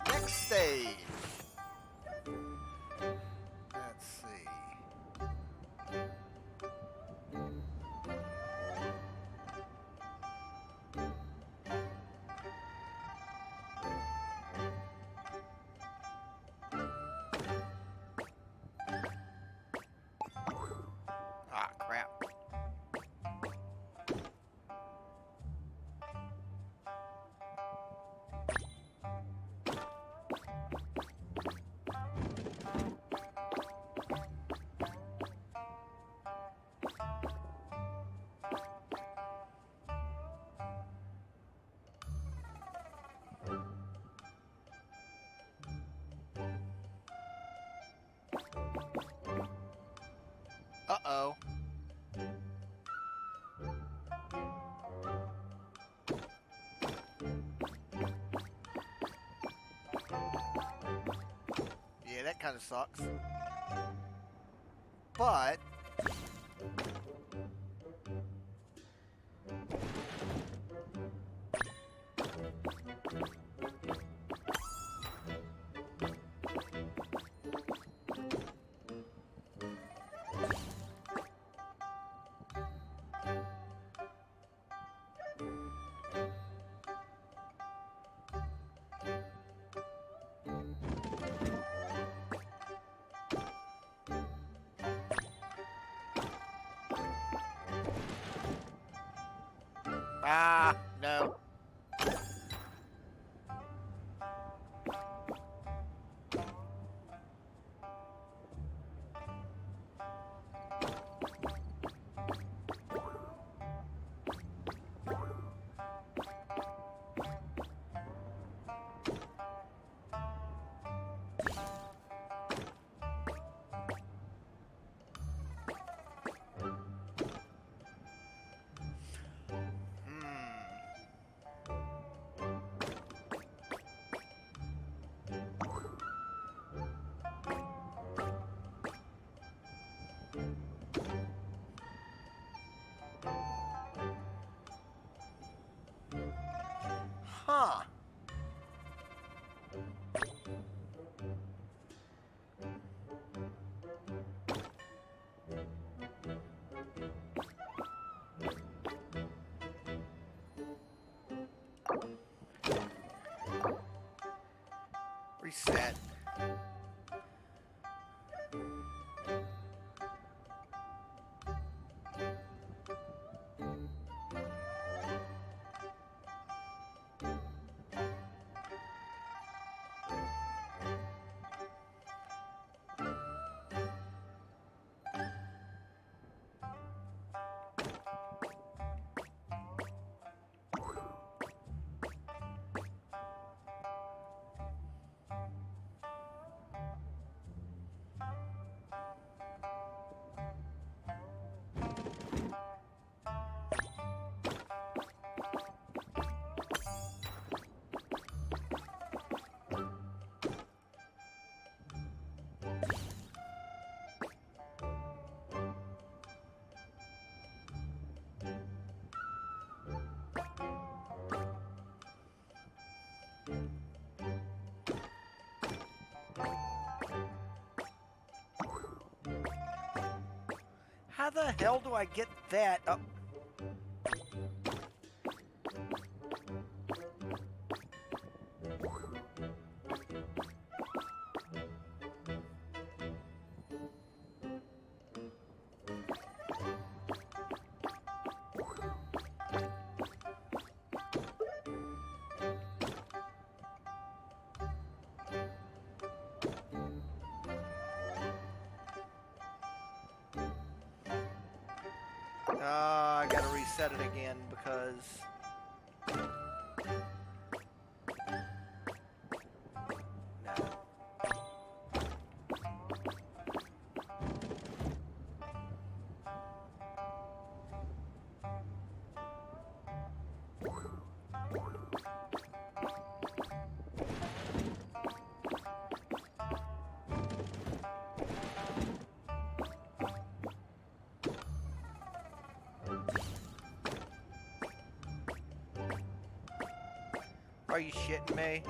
Next stage. Let's see. Ah, crap. Uh-oh. Yeah, that kind of sucks. But ah, no. Huh. Reset. the hell do I get that up? I gotta reset it again because... No. Are you shitting me?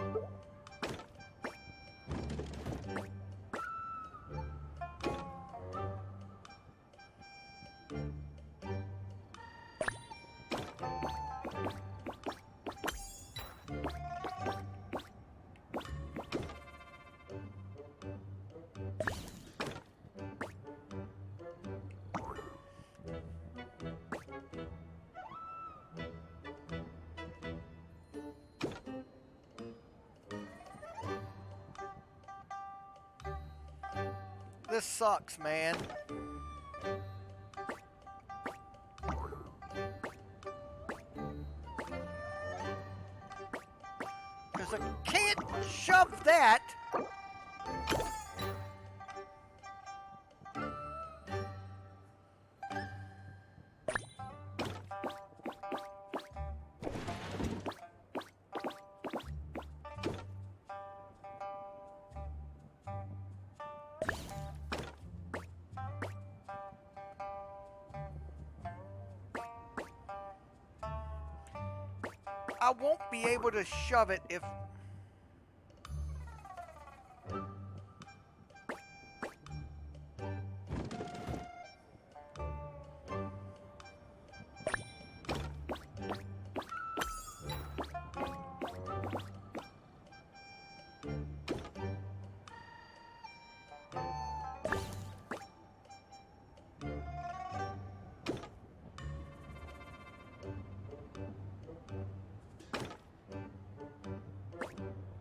This sucks, man. Because I can't shove that. I won't be able to shove it if...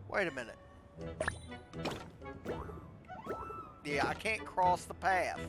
Wait a minute. Yeah, I can't cross the path.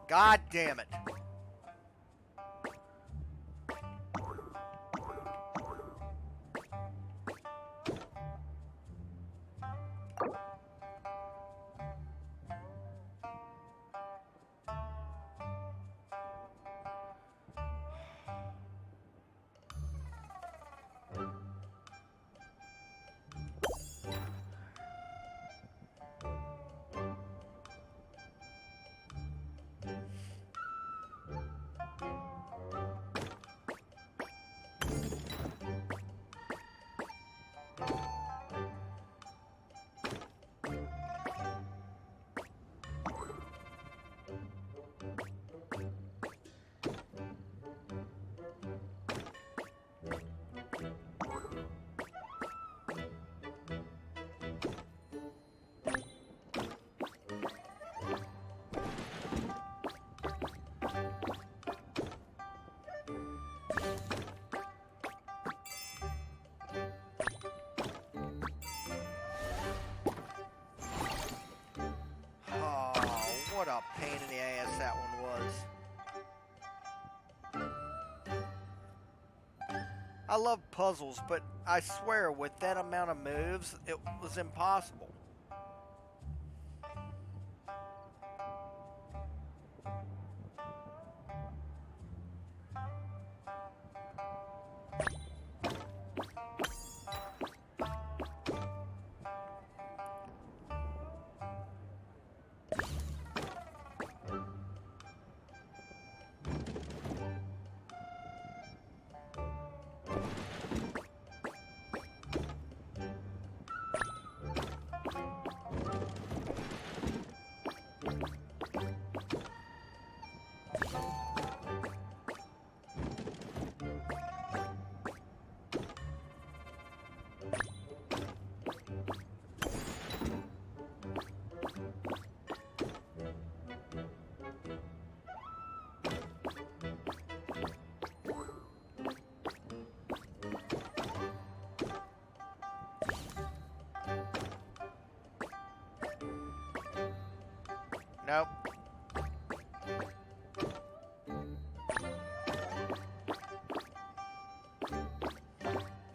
God damn it. What a pain in the ass that one was. I love puzzles, but I swear with that amount of moves, it was impossible.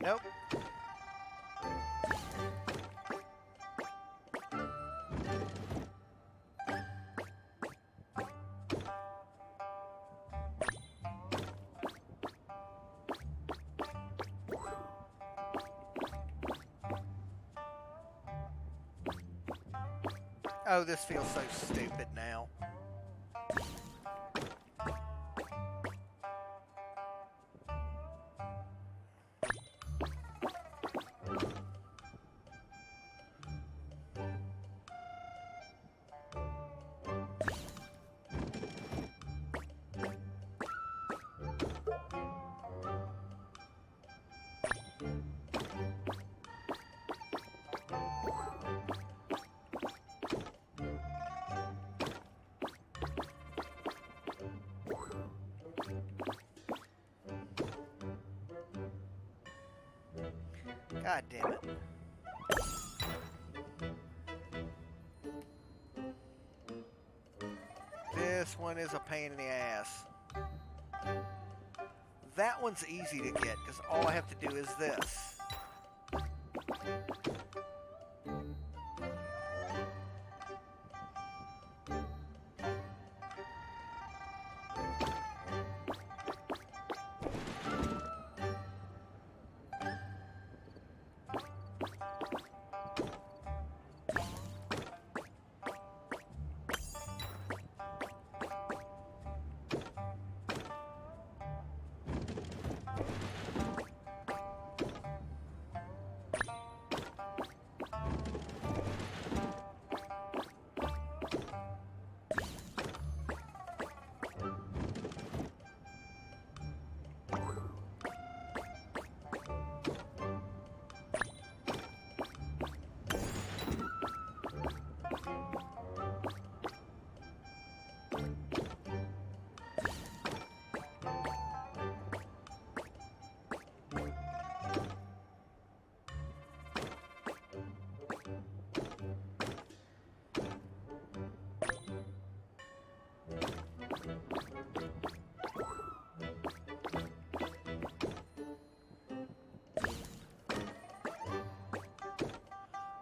Nope. Oh, this feels so stupid now. God damn it. This one is a pain in the ass. That one's easy to get because all I have to do is this.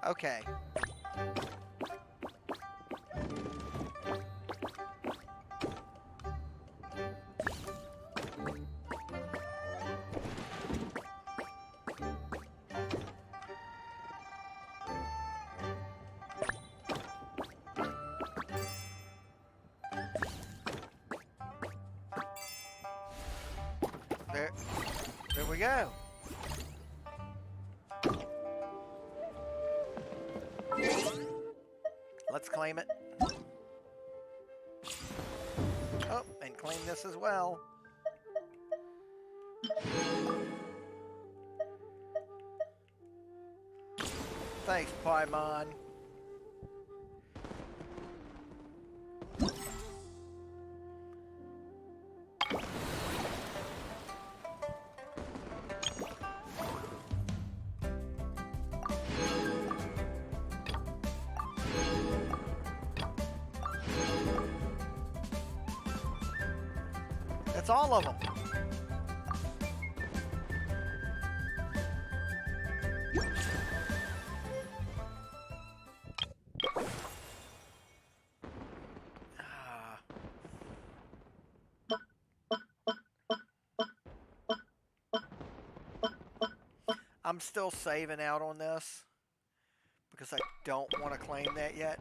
Okay. There we go. Let's claim it. Oh, and claim this as well. Thanks, Paimon. That's all of them. I'm still saving out on this because I don't want to claim that yet.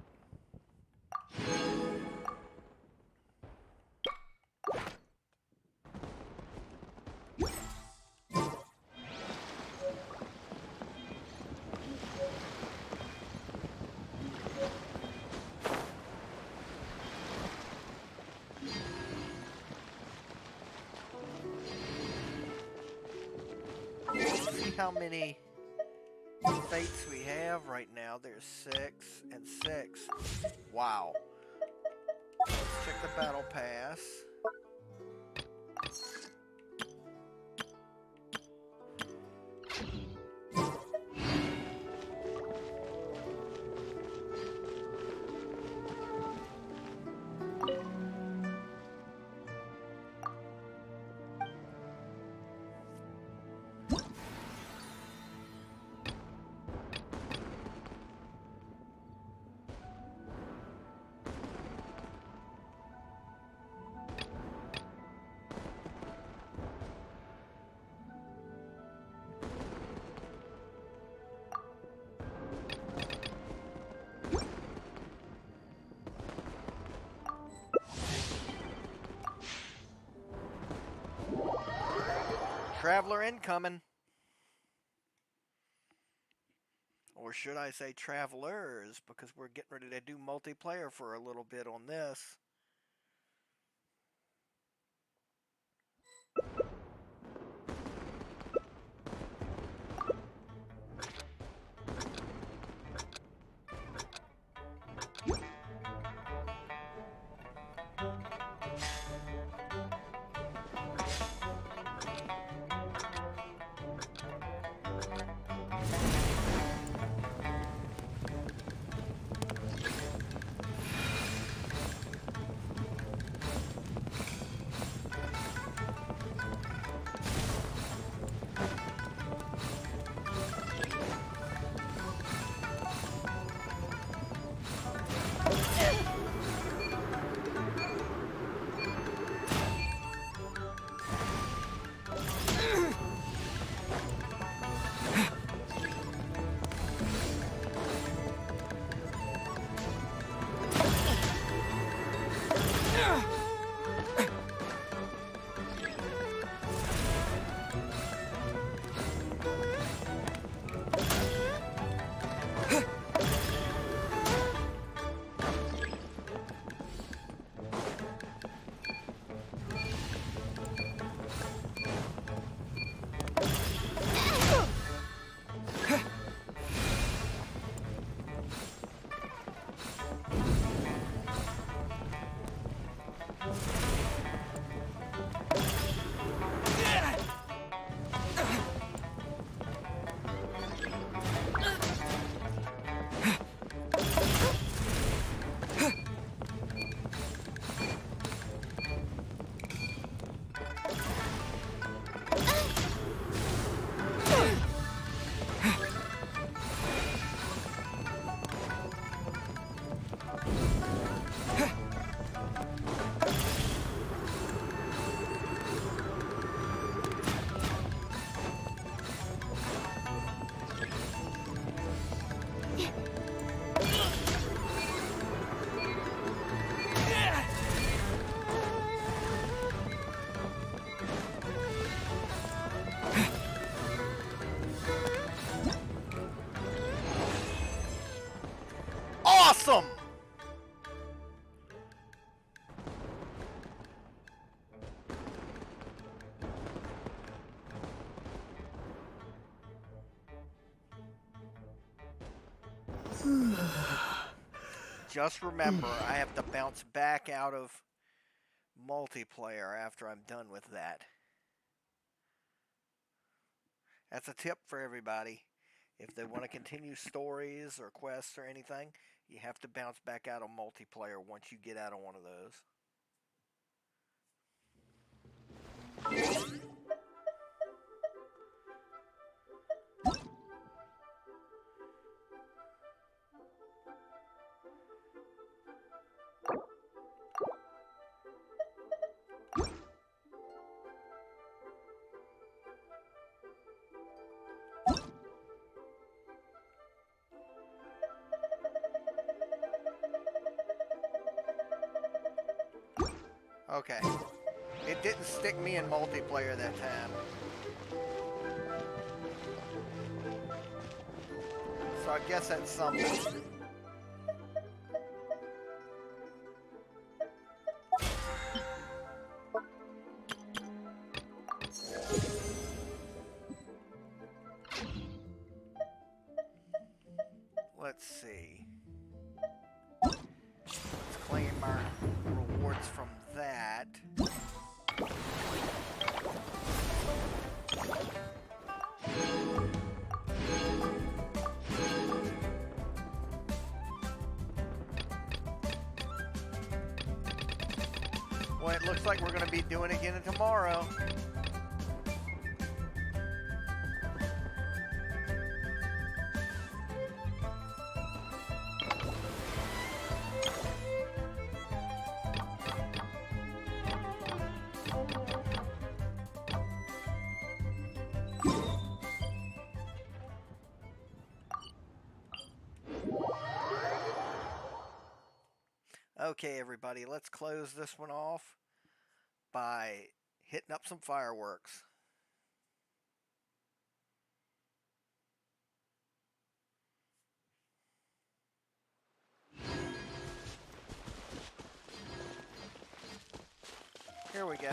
How many fates we have right now? There's 6 and 6. Wow. Let's check the battle pass. Traveler incoming. Or should I say travelers, because we're getting ready to do multiplayer for a little bit on this. Awesome! Just remember, I have to bounce back out of multiplayer after I'm done with that. That's a tip for everybody. If they want to continue stories or quests or anything, you have to bounce back out of multiplayer once you get out of one of those. Okay. It didn't stick me in multiplayer that time. So I guess that's something. Let's see. Let's claim our rewards from that. Well, it looks like we're going to be doing it again tomorrow. Okay, everybody, let's close this one off by hitting up some fireworks. Here we go.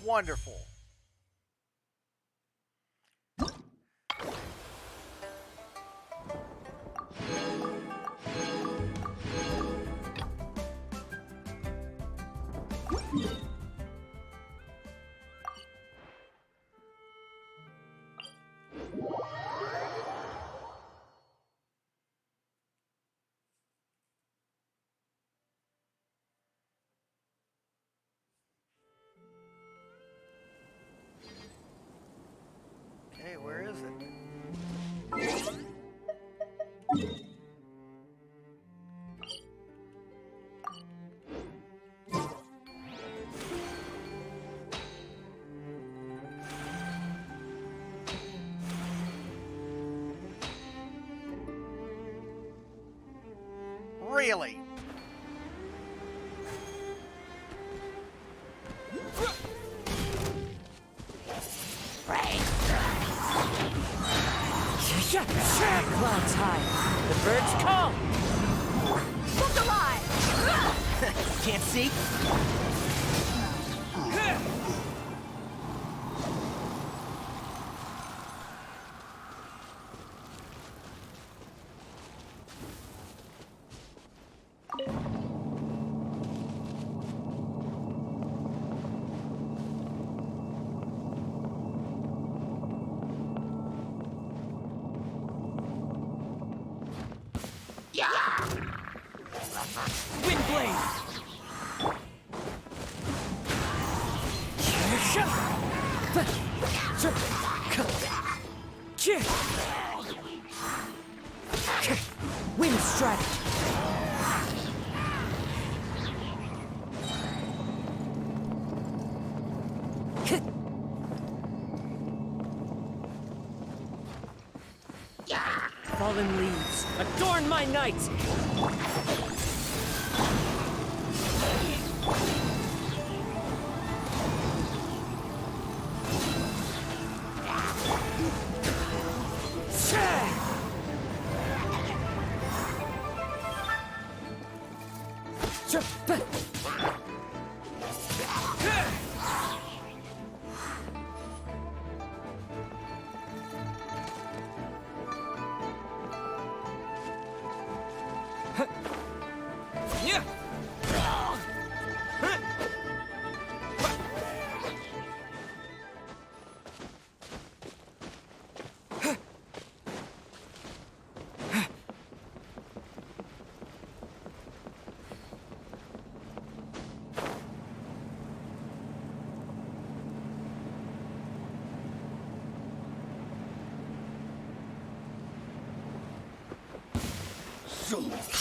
Wonderful. Okay, where is it? Really? Clouds high. The birds come. Look alive! Can't see? Wind strategy. Fallen leaves, adorn my night!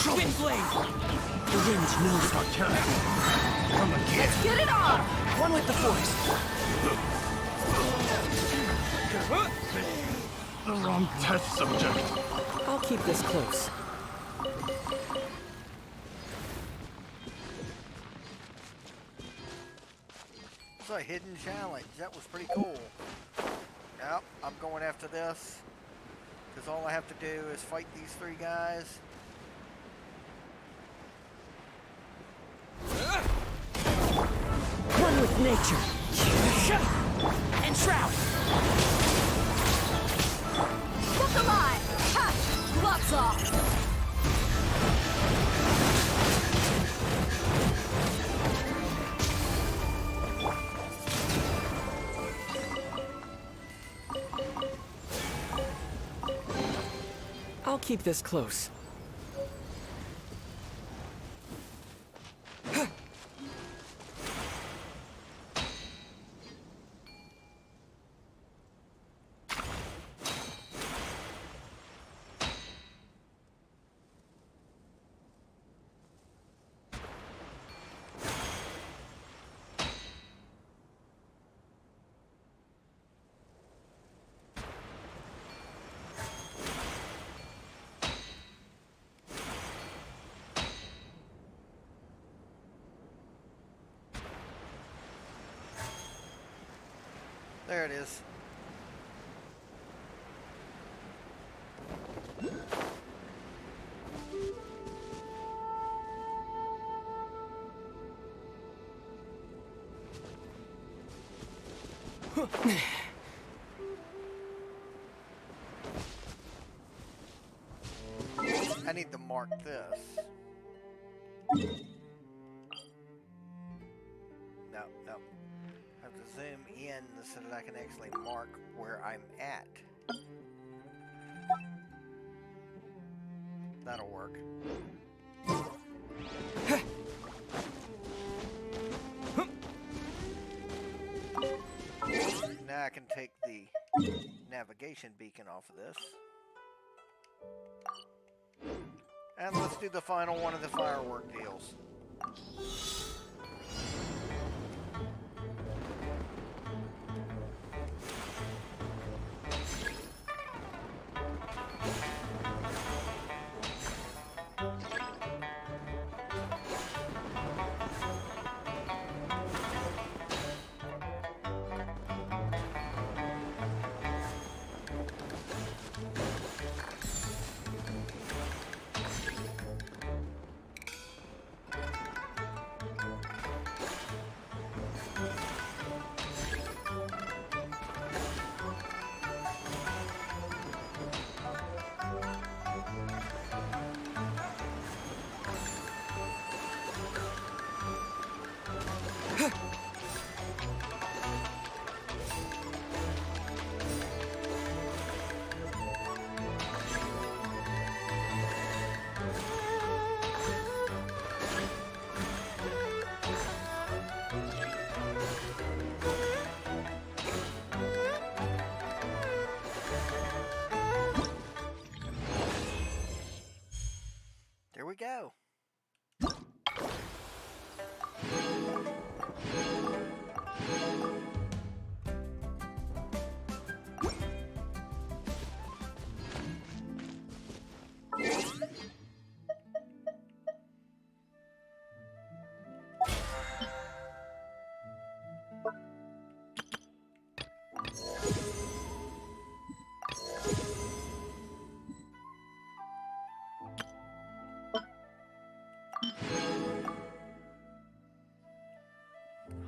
Wind blade! The wind knows our character. Come again. Let's get it on! One with the force. The wrong test subject. I'll keep this close. was a hidden challenge. That was pretty cool. Yep, I'm going after this. Because all I have to do is fight these 3 guys. One with nature. And shroud. Look alive! Ha! Gloves off! I'll keep this close. There it is. I need to mark this. No, no. I have to zoom in so that I can actually mark where I'm at. That'll work. Now I can take the navigation beacon off of this. And let's do the final one of the firework deals. There we go.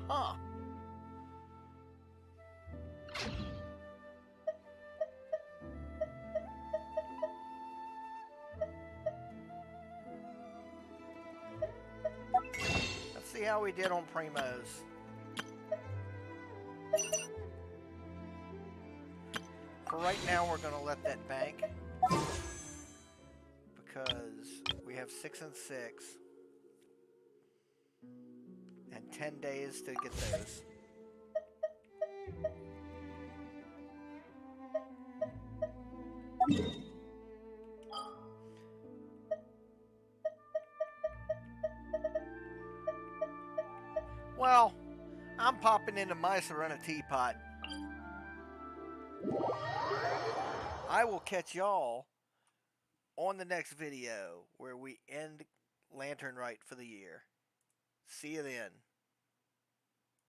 Huh. Let's see how we did on Primos. For right now, we're going to let that bank. Because we have 6 and 6. And 10 days to get those. Well, I'm popping into my Serena teapot. I will catch y'all on the next video where we end Lantern Rite for the year. See you then.